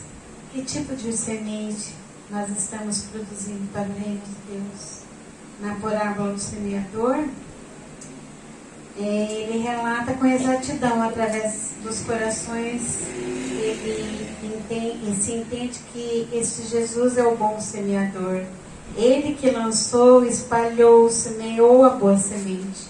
Que tipo de semente nós estamos produzindo para o reino de Deus? Na parábola do semeador, ele relata com exatidão, através dos corações, ele se entende que este Jesus é o bom semeador. Ele que lançou, espalhou, semeou a boa semente,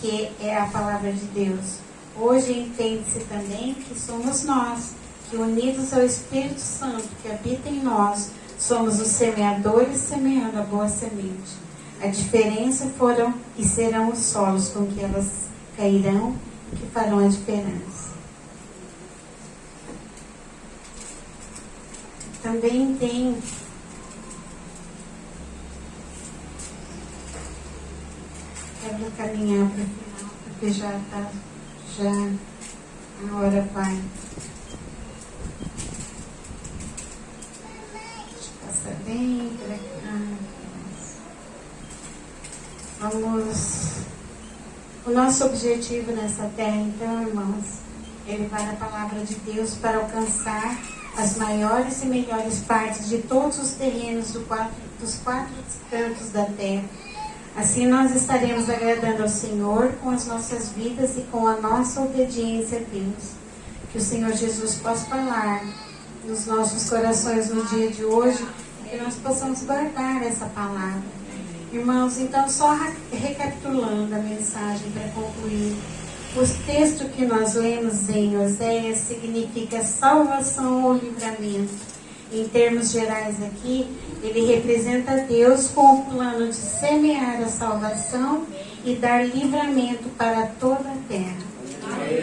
que é a palavra de Deus. Hoje entende-se também que somos nós, que unidos ao Espírito Santo que habita em nós, somos os semeadores semeando a boa semente. A diferença foram e serão os solos com que elas cairão, que farão a diferença. Também tem quero caminhar para o final, porque já a hora vai. Deixa eu passar bem para cá. O nosso objetivo nessa terra, então, irmãos, é levar a palavra de Deus para alcançar as maiores e melhores partes de todos os terrenos dos quatro cantos da terra. Assim nós estaremos agradando ao Senhor com as nossas vidas e com a nossa obediência a Deus. Que o Senhor Jesus possa falar nos nossos corações no dia de hoje, que nós possamos guardar essa palavra. Irmãos, então, só recapitulando a mensagem para concluir, o texto que nós lemos em Oséias significa salvação ou livramento. Em termos gerais aqui, ele representa Deus com o plano de semear a salvação e dar livramento para toda a terra,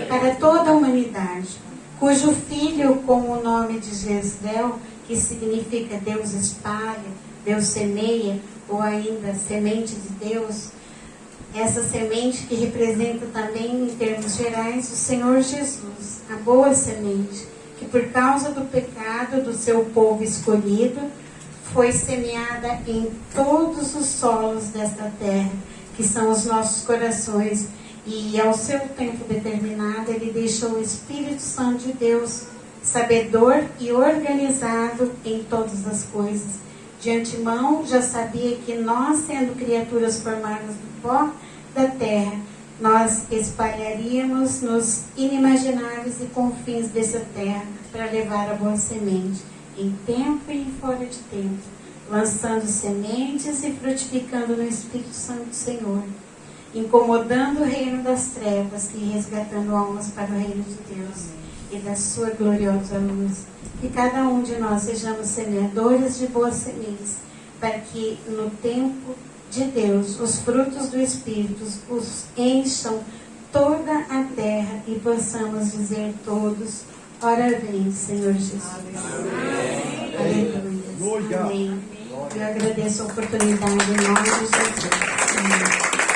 para toda a humanidade, cujo filho, com o nome de Jezreel, que significa Deus espalha, Deus semeia, ou ainda semente de Deus, essa semente que representa também, em termos gerais, o Senhor Jesus, a boa semente, que por causa do pecado do seu povo escolhido, foi semeada em todos os solos desta terra, que são os nossos corações, e ao seu tempo determinado, ele deixou o Espírito Santo de Deus, sabedor e organizado em todas as coisas. De antemão, já sabia que nós, sendo criaturas formadas do pó da terra, nós espalharíamos nos inimagináveis e confins dessa terra para levar a boa semente, em tempo e em fora de tempo, lançando sementes e frutificando no Espírito Santo do Senhor, incomodando o reino das trevas e resgatando almas para o reino de Deus e da sua gloriosa luz. Que cada um de nós sejamos semeadores de boas sementes, para que no tempo de Deus os frutos do Espírito os encham toda a terra e possamos dizer todos: ora vem, Senhor Jesus. Aleluia. Amém. Eu agradeço a oportunidade em nome de Jesus. Amém.